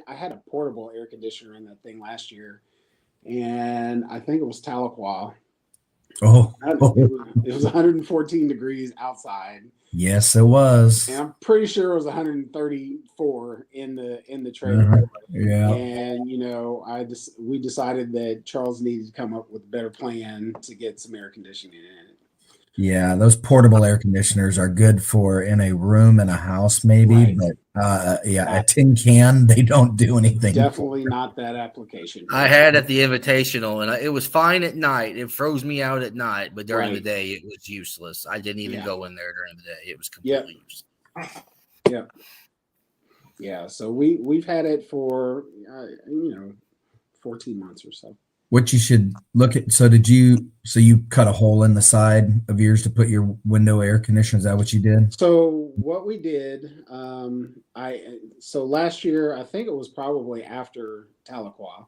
I had a portable air conditioner in that thing last year. And I think it was Tahlequah. It was 114 degrees outside. Yes, it was. And I'm pretty sure it was 134 in the trailer. Yeah. And we decided that Charles needed to come up with a better plan to get some air conditioning in it. Yeah, those portable air conditioners are good for in a room in a house, maybe, but a tin can, they don't do anything. Definitely not that application. I had at the Invitational, and it was fine at night. It froze me out at night, but during the day, it was useless. I didn't even go in there during the day. It was completely useless. Yeah. So we've had it for 14 months or so. What you should look at. So you cut a hole in the side of yours to put your window air conditioner? Is that what you did? So what we did, so last year, I think it was probably after Tahlequah,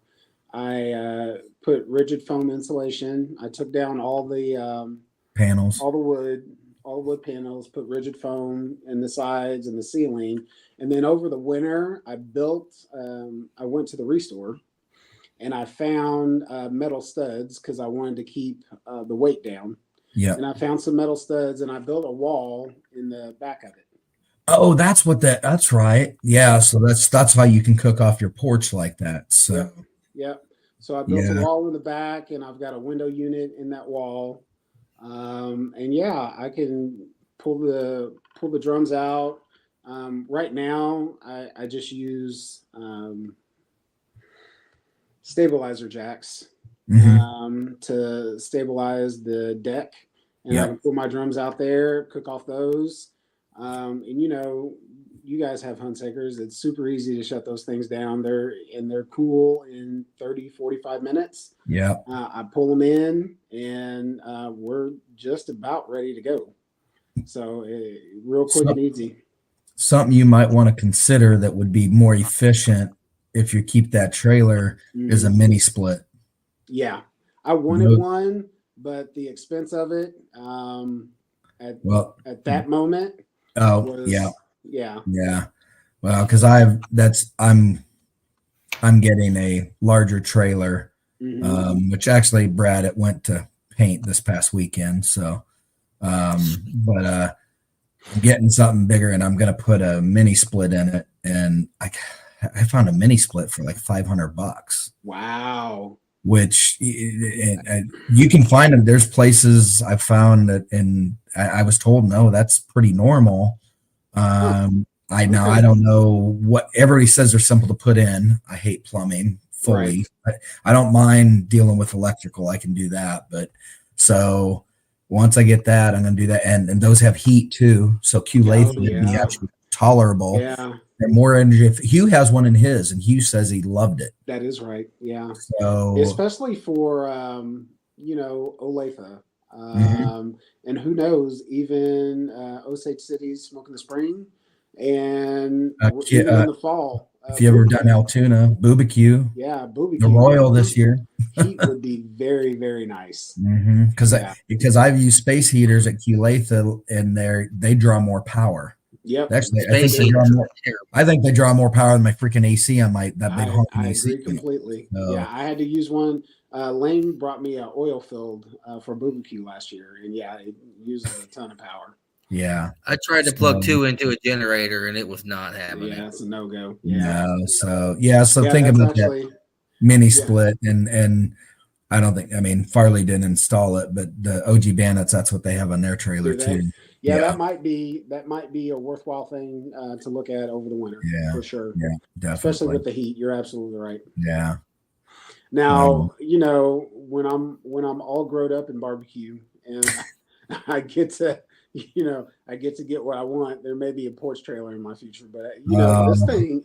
I put rigid foam insulation. I took down all the panels, all the wood panels, put rigid foam in the sides and the ceiling. And then over the winter, I went to the Restore. And I found metal studs because I wanted to keep the weight down. Yeah. And I found some metal studs, and I built a wall in the back of it. Oh, that's right. Yeah. So that's how you can cook off your porch like that. So yeah. So I built a wall in the back, and I've got a window unit in that wall. I can pull the drums out. Right now, I just use stabilizer jacks to stabilize the deck, and I can put my drums out there, cook off those. You guys have Huntsakers. It's super easy to shut those things down. They're cool in 30, 45 minutes. Yeah. I pull them in, and we're just about ready to go. So real quick and easy. Something you might want to consider that would be more efficient if you keep that trailer is a mini split. Yeah. I wanted one, but the expense of it at that moment. Oh, yeah. Well, because I'm getting a larger trailer, which actually Brad went to paint this past weekend. So, but I'm getting something bigger, and I'm going to put a mini split in it, and I found a mini split for like $500. Wow. Which you can find them. There's places I've found that, and I was told, no, that's pretty normal. I don't know what everybody says. They're simple to put in. I hate plumbing fully. Right. I don't mind dealing with electrical. I can do that. But so once I get that, I'm going to do that. And those have heat too. So Q-Lathe would be actually tolerable. Yeah. They're more energy. Hugh has one in his, and Hugh says he loved it. That is right. Yeah. So, Especially for, Olathe. And who knows, even Osage City's Smoke in the Spring and even in the fall. if you ever done Altoona, BBQ, yeah, BBQ, the Royal this year. Heat would be very, very nice. Because I've used space heaters at Olathe, and they draw more power. Yep. Actually, I think they draw more power than my freaking AC on that big honking I AC. agree completely. So, yeah, I had to use one. Lane brought me an oil filled for BBQ last year, and yeah, it uses a ton of power. Yeah, I tried to plug 2 into a generator, and it was not happening. Yeah, it's a no go. Yeah. No, so think about that mini split, and I don't think, Farley didn't install it, but the OG Bandits, that's what they have on their trailer too. Yeah, that might be a worthwhile thing to look at over the winter. Yeah, for sure. Yeah, definitely. Especially with the heat, you're absolutely right. Yeah. Now, when I'm all grown up in barbecue and I get to get what I want, there may be a porch trailer in my future, but this thing,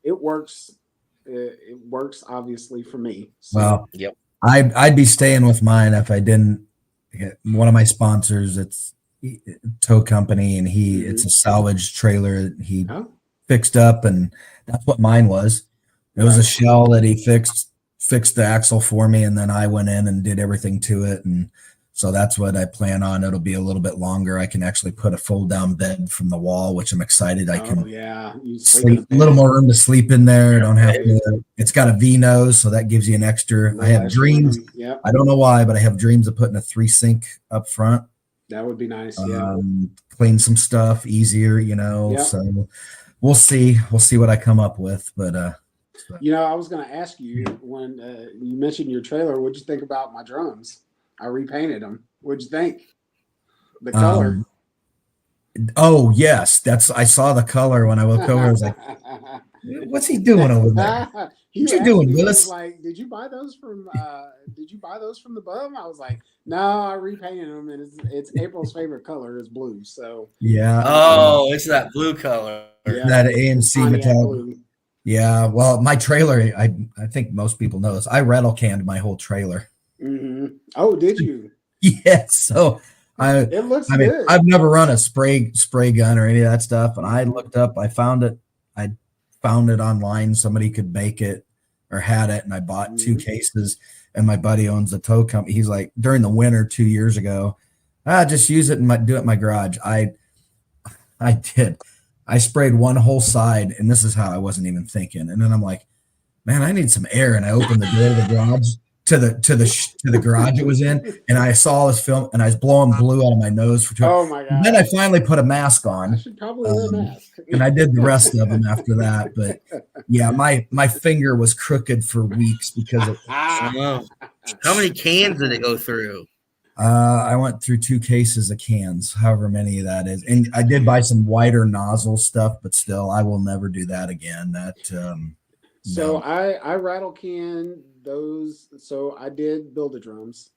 it works. It works obviously for me. So. Well, yep. I'd be staying with mine if I didn't get one of my sponsors. It's a tow company, and it's a salvage trailer he fixed up, and that's what mine was. It was a shell that he fixed the axle for me, and then I went in and did everything to it, and so that's what I plan on. It'll be a little bit longer. I can actually put a fold down bed from the wall, which I'm excited. I can sleep a little more room to sleep in there. I don't have to. It's got a V nose, so that gives you an extra. I have dreams. I don't know why, but I have dreams of putting a 3-sink up front. That would be nice. Clean some stuff easier, So we'll see. We'll see what I come up with, but I was going to ask you when you mentioned your trailer. What'd you think about my drums? I repainted them. What'd you think? The color. Oh yes, I saw the color when I woke over. I was like, "What's he doing over there? What you doing, Willis?" Like, did you buy those from the bum? I was like, no, I repainted them, and it's April's favorite color is blue. So yeah. Oh, it's that blue color. Yeah, that AMC metallic. Yeah. Well, my trailer, I think most people know this. I rattle canned my whole trailer. Mm-hmm. Oh, did you? Yes. So it looks good. I've never run a spray gun or any of that stuff, and I looked up. I found it online. Somebody could make it or had it, and I bought 2 cases. And my buddy owns a tow company. He's like, during the winter 2 years ago, just use it and do it in my garage. I did. I sprayed one whole side, and this is how I wasn't even thinking. And then I'm like, man, I need some air. And I opened the door of the garage to the garage it was in, and I saw this film, and I was blowing blue out of my nose for 2 hours. Oh my god! Then I finally put a mask on. I should probably wear a mask. And I did the rest of them after that. But yeah, my finger was crooked for weeks because of how many cans did it go through? I went through 2 cases of cans, however many that is. And I did buy some wider nozzle stuff, but still, I will never do that again. So I rattle can those. So I did build the drums.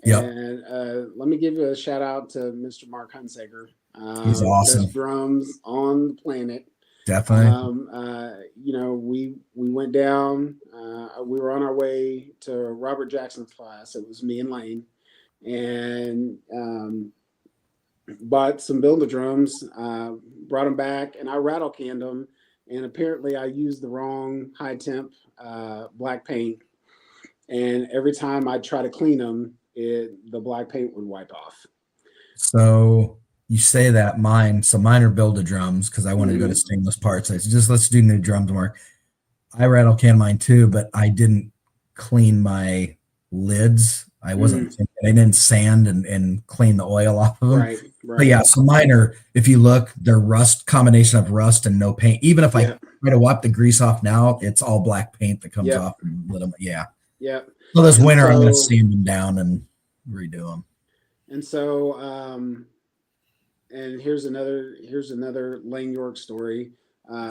Yep. And let me give you a shout out to Mr. Mark Hunsaker. He's awesome. Best drums on the planet. Definitely. We went down. We were on our way to Robert Jackson's class. It was me and Lane, and bought some builder drums. Brought them back, and I rattle canned them. And apparently, I used the wrong high temp black paint. And every time I try to clean them, the black paint would wipe off. So you say that mine are build-a drums because I wanted to go to stainless parts. I said, let's do new drums, Mark. I rattle can mine too, but I didn't clean my lids. I didn't sand and clean the oil off of them. Right. But yeah, so mine are, if you look, they're rust, combination of rust and no paint. Even if I try to wipe the grease off now, it's all black paint that comes off. And yeah. So this winter, I'm going to sand them down and redo them. And so, and here's another Lane York story.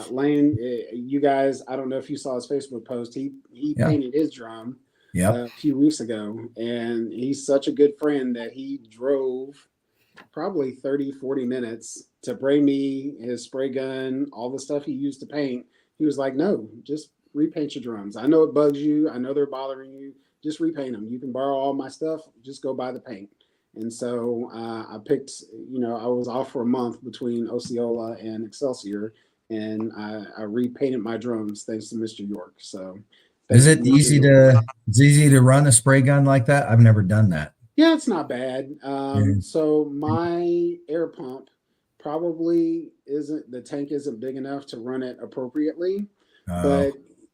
Lane, you guys, I don't know if you saw his Facebook post. He painted his drum a few weeks ago, and he's such a good friend that he drove probably 30, 40 minutes to spray me his spray gun, all the stuff he used to paint. He was like, no, just repaint your drums. I know it bugs you. I know they're bothering you. Just repaint them. You can borrow all my stuff. Just go buy the paint. And so I picked, I was off for a month between Osceola and Excelsior, and I repainted my drums thanks to Mr. York. So is it easy to run a spray gun like that? I've never done that. Yeah, it's not bad. So my air pump probably isn't, the tank isn't big enough to run it appropriately. But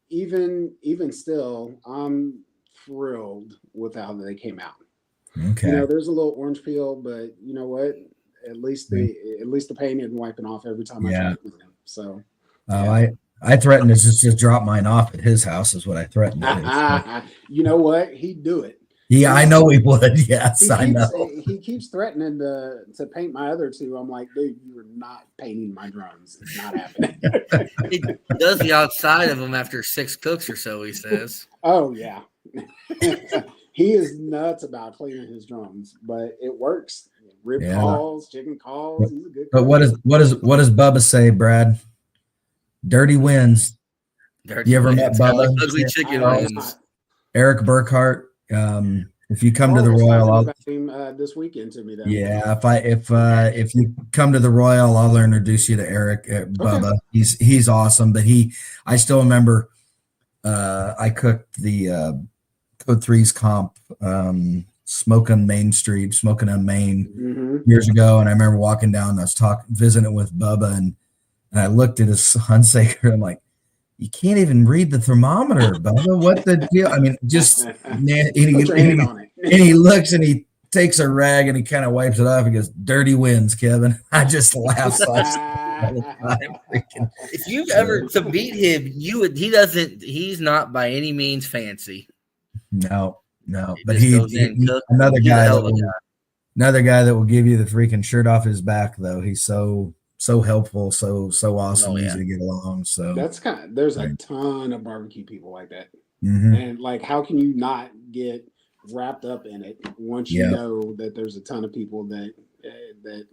even still, I'm thrilled with how they came out. Okay. There's a little orange peel, but you know what? At least the paint isn't wiping off every time I try to clean them. So I threatened to just drop mine off at his house is what I threatened to do. You know what? He'd do it. Yeah, I know he would. Yes, I know. He keeps threatening to paint my other two. I'm like, dude, you are not painting my drums. It's not happening. He does the outside of them after 6 cooks or so, he says. Oh, yeah. He is nuts about cleaning his drums, but it works. Rib calls, chicken calls. He's a good But cook. what does Bubba say, Brad? Dirty wins. Dirty You ever wins. met Bubba? Ugly chicken wins. Eric Burkhart. If you come to the Royal, I'll this weekend to me. Yeah, if you come to the Royal, I'll introduce you to Eric Bubba. Okay. He's awesome. But I still remember I cooked the Code 3's comp Smoking on Main years ago, and I remember walking down. I was visiting with Bubba, and I looked at his Sunsaker. I'm like, you can't even read the thermometer, Bubba. What the deal? I mean, just man. And he looks and he takes a rag and he kind of wipes it off. He goes, "Dirty wins, Kevin." I just laugh. If you've ever to meet him, he's not by any means fancy. No, but he's another guy that will give you the freaking shirt off his back, though. He's so helpful, so awesome, easy to get along. So there's a ton of barbecue people like that. Mm-hmm. And like, how can you not get wrapped up in it once you know that there's a ton of people that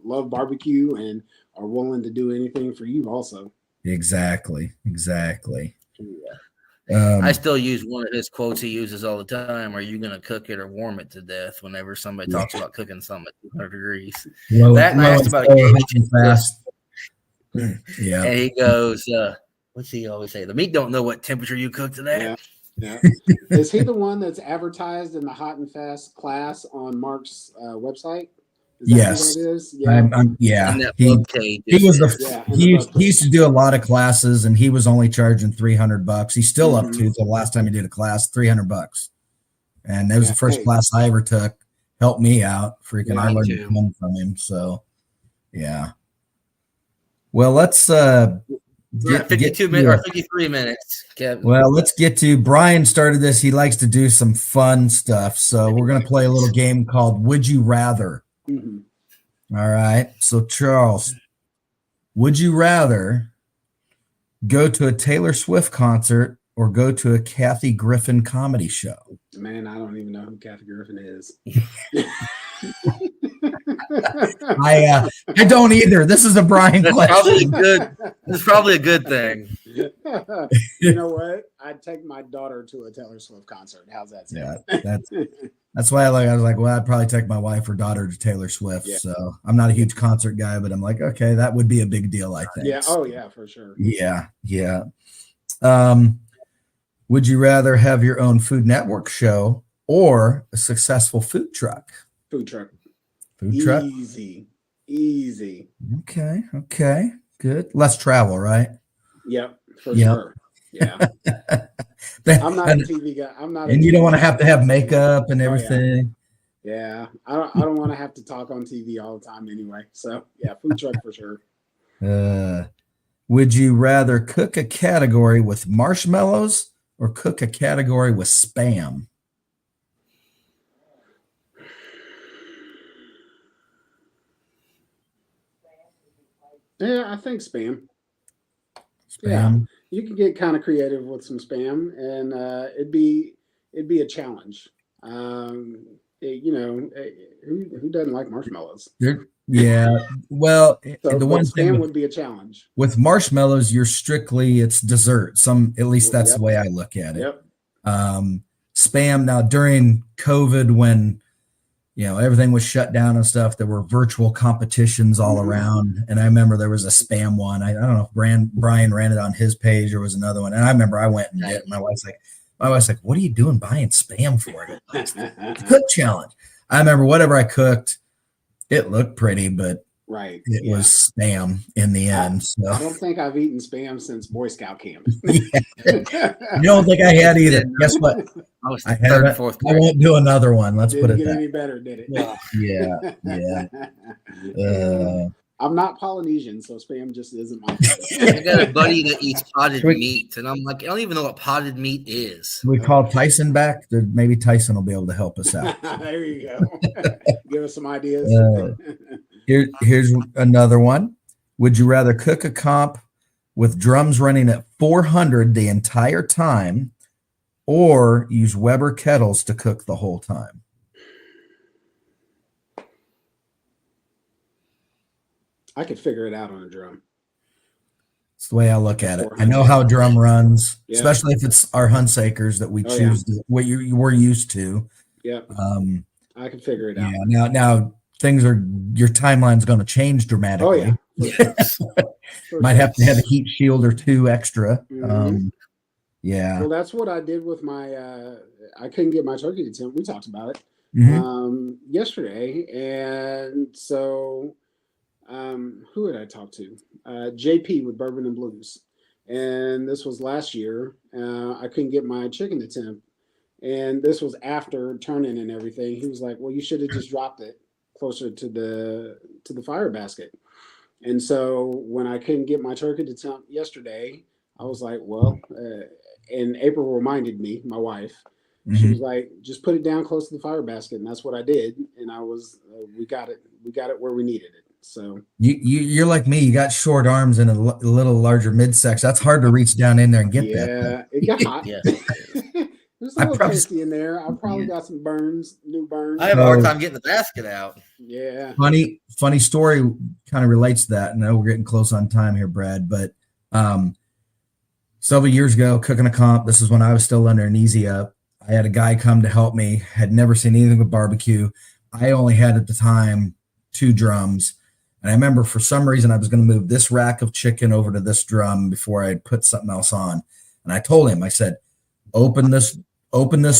love barbecue and are willing to do anything for you also. Exactly. Yeah. I still use one of his quotes he uses all the time. Are you going to cook it or warm it to death? Whenever somebody talks about cooking something at 200 degrees. I asked about fast. Yeah. And he goes, what's he always say? The meat don't know what temperature you cook to that. Yeah. Is he the one that's advertised in the Hot and Fast class on Mark's website? Yes. Yeah. He used to do a lot of classes, and he was only charging $300. He's still up to the last time he did a class, $300. And that was the first class I ever took. Helped me out. Freaking, I learned a ton from him. So, yeah. Well, let's 52 minutes or 53 minutes, Kevin. Well, let's get to Brian started this. He likes to do some fun stuff. So we're going to play a little game called Would You Rather? Mm-hmm. All right. So, Charles, would you rather go to a Taylor Swift concert or go to a Kathy Griffin comedy show? Man, I don't even know who Kathy Griffin is. I don't either. This is a Brian question. It's probably a good thing. You know what? I'd take my daughter to a Taylor Swift concert. How's that sound? Yeah, that's why I was like, well, I'd probably take my wife or daughter to Taylor Swift. Yeah. So I'm not a huge concert guy, but I'm like, okay, that would be a big deal, I think. Yeah. Oh, yeah, for sure. Yeah. Would you rather have your own Food Network show or a successful food truck? Food truck. Food truck? Easy. Okay. Good. Less travel, right? Yep, for sure. Yeah. I'm not a TV guy. And you don't want to have makeup and everything. Yeah. I don't want to have to talk on TV all the time anyway. So, yeah, food truck for sure. Would you rather cook a category with marshmallows or cook a category with Spam? Yeah, I think Spam. Yeah, you can get kind of creative with some Spam, and it'd be a challenge. Who doesn't like marshmallows? Yeah. Well, So, the but one thing Spam would be a challenge. with marshmallows, it's dessert. At least that's Yep. the way I look at it. Yep. Spam now during COVID when everything was shut down and stuff, there were virtual competitions all around. And I remember there was a spam one. I don't know if Brian ran it on his page or was another one. And I remember I went and did it. My wife's like, what are you doing buying spam for it? It's a cook challenge. I remember whatever I cooked, it looked pretty, but Right. it was spam in the end. So I don't think I've eaten spam since Boy Scout camp. you don't think I had either. Guess what? I was I third, haven't. fourth I grade. won't do another one. Let's put Didn't it get that. any better, did it? Yeah. I'm not Polynesian, so spam just isn't my I got a buddy that eats potted meat, and I'm like, I don't even know what potted meat is. We call Tyson back. Maybe Tyson will be able to help us out. There you go. Give us some ideas. Here's another one. Would you rather cook a comp with drums running at 400 the entire time, or use Weber kettles to cook the whole time? I could figure it out on a drum. It's the way I look at it. I know how a drum runs, especially if it's our Hunsakers that we choose, what you were used to. Yeah. I can figure it out. Yeah. Now your timeline's going to change dramatically. Oh yeah. Might have to have a heat shield or two extra. Yeah. Well, that's what I did with my. I couldn't get my turkey to temp. We talked about it yesterday, and so who had I talked to? JP with Bourbon and Blues, and this was last year. I couldn't get my chicken to temp, and this was after turning and everything. He was like, "Well, you should have just dropped it closer to the fire basket." And so when I couldn't get my turkey to temp yesterday, I was like, "Well," and April reminded me, my wife. She was like, "Just put it down close to the fire basket," and that's what I did. And I was, we got it where we needed it. So you're like me. You got short arms and a little larger midsection. That's hard to reach down in there and get that. Yeah, it got hot. There's a little tasty in there. I probably got some new burns. I have a hard time getting the basket out. Yeah. Funny story kind of relates to that. And I know we're getting close on time here, Brad, but several years ago, cooking a comp, this is when I was still under an easy up. I had a guy come to help me, had never seen anything with barbecue. I only had at the time 2 drums. And I remember for some reason I was going to move this rack of chicken over to this drum before I put something else on. And I told him, I said, open this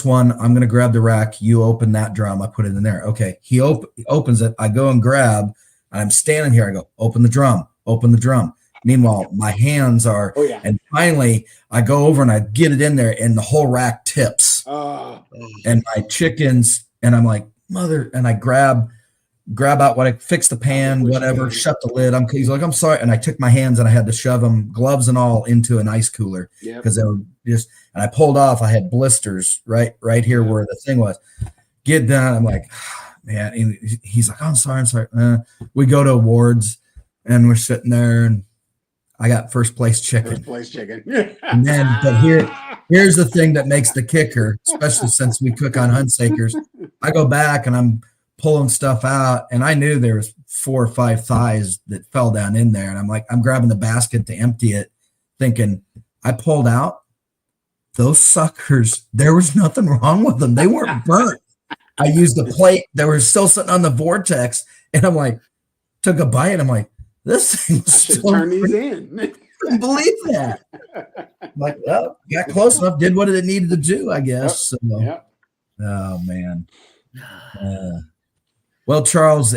one. I'm going to grab the rack. You open that drum. I put it in there. Okay. He opens it. I go and grab, and I'm standing here. I go, open the drum. Meanwhile, my hands are, and finally I go over and I get it in there and the whole rack tips and my chickens, and I'm like, mother, and I grab out what I fix the pan, whatever, shut the lid. He's like, I'm sorry. And I took my hands and I had to shove them, gloves and all, into an ice cooler because they were just, and I pulled off. I had blisters right here where the thing was. Get done. I'm like, man. And he's like, I'm sorry. We go to awards and we're sitting there and I got first place chicken. And then, but here's the thing that makes the kicker, especially since we cook on Hunsakers. I go back and I'm pulling stuff out, and I knew there was 4 or 5 thighs that fell down in there. And I'm like, I'm grabbing the basket to empty it, thinking I pulled out those suckers. There was nothing wrong with them. They weren't burnt. I used the plate. They were still sitting on the vortex, and I'm like, took a bite. And I'm like, this thing still turn these in. I couldn't believe that. I'm like, well, got close enough, did what it needed to do, I guess. Oh man. Well, Charles,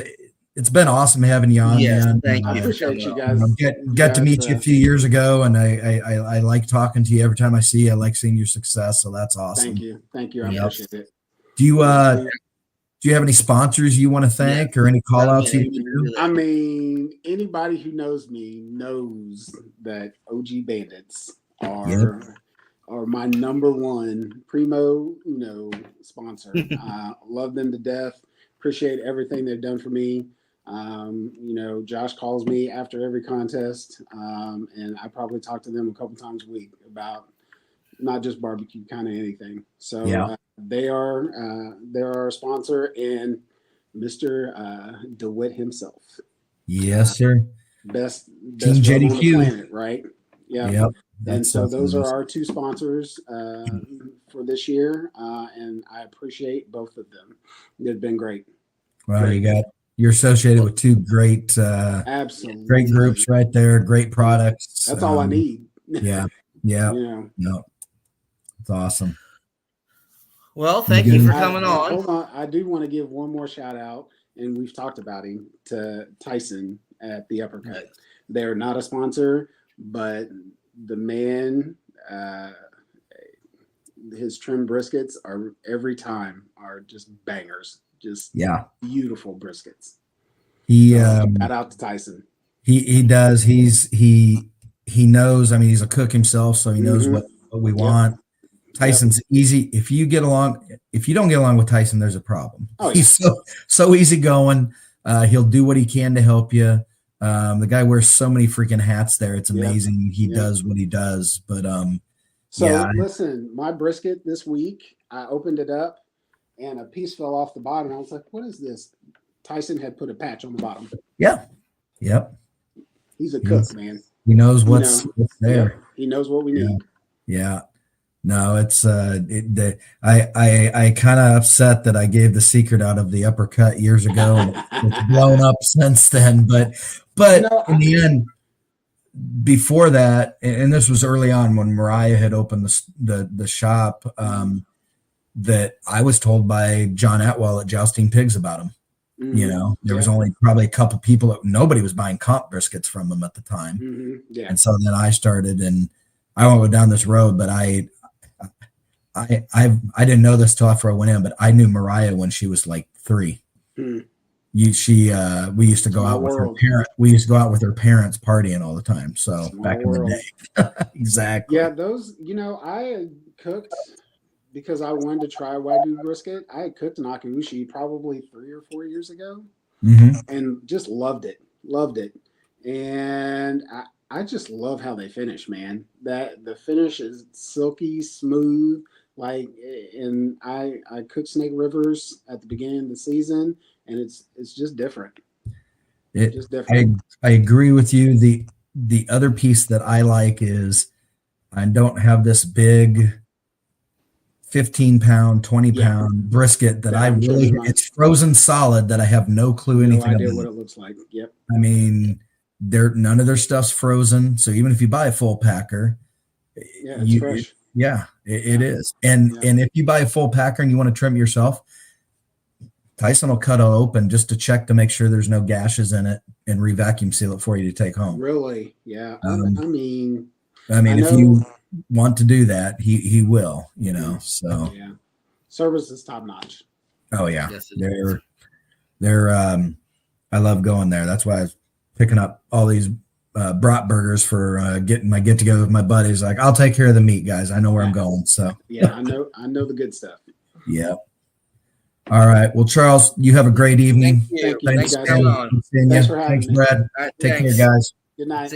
it's been awesome having you on. Yes, man. thank you. I appreciate you guys. Got to meet you a few years ago, and I like talking to you every time I see you. I like seeing your success, so that's awesome. Thank you. I appreciate it. Do you have any sponsors you want to thank or any call outs? I mean, anybody who knows me knows that OG Bandits are my number one primo, sponsor. Love them to death. Appreciate everything they've done for me. Josh calls me after every contest, and I probably talk to them a couple times a week about not just barbecue, kind of anything. So they are our sponsor, and Mr. DeWitt himself. Yes, sir. Best Team rub on the JDQ. planet, right? Yeah. Yep. And That's so those are awesome. our two sponsors for this year, and I appreciate both of them. They've been great. Well, Great. you're associated with two great Absolutely great groups right there, great products. That's all I need. Yeah. You know. No. It's awesome. Well, thank you for I- coming on. Hold on, I do want to give one more shout out, and we've talked about him, to Tyson at the Uppercut. They're not a sponsor, but the man, his trim briskets are every time are just bangers, just beautiful briskets. He shout out to Tyson. He does. He knows. I mean, he's a cook himself, so he knows what we want. Tyson's easy. If you don't get along with Tyson, there's a problem. Oh, yeah. He's so easygoing. He'll do what he can to help you. The guy wears so many freaking hats there. It's amazing. He does what he does. But listen, my brisket this week, I opened it up and a piece fell off the bottom. I was like, what is this? Tyson had put a patch on the bottom. Yeah. Yep. He's a cook, man. He knows what's there. Yep. He knows what we need. Yeah. No, it's I kind of upset that I gave the secret out of the Uppercut years ago, and it's blown up since then. But in the end, before that, and this was early on when Mariah had opened the shop, that I was told by John Atwell at Jousting Pigs about him. You know, there was only probably a couple people nobody was buying comp briskets from him at the time. And so then I started, and I won't go down this road, but I didn't know this till after I went in, but I knew Mariah when she was like 3. We used to go out with her parents. We used to go out with her parents partying all the time. So back in the day. Exactly. Yeah, those, I cooked because I wanted to try Wagyu brisket. I had cooked an Akaushi probably 3 or 4 years ago and just loved it. And I just love how they finish, man. That the finish is silky, smooth. And I cooked Snake Rivers at the beginning of the season, and it's just different. Just different. I agree with you. The other piece that I like is I don't have this big 15-pound, 20-pound brisket that it's frozen solid that I have no clue anything idea about. What it looks like. Yep. I mean, none of their stuff's frozen. So even if you buy a full packer, it's fresh. It is. And if you buy a full packer and you want to trim it yourself, Tyson will cut it open just to check to make sure there's no gashes in it and re-vacuum seal it for you to take home. Really? Yeah. I mean, if you want to do that, he will, so. Yeah. Service is top notch. Oh yeah. Yes, they're I love going there. That's why I was picking up all these brat burgers for getting my get together with my buddies. Like, I'll take care of the meat, guys. I know where I'm going. So I know the good stuff. Yeah. All right. Well, Charles, you have a great evening. Thank you. Thanks for having me. Thanks, Brad. All right, Take thanks. care, guys. Good night.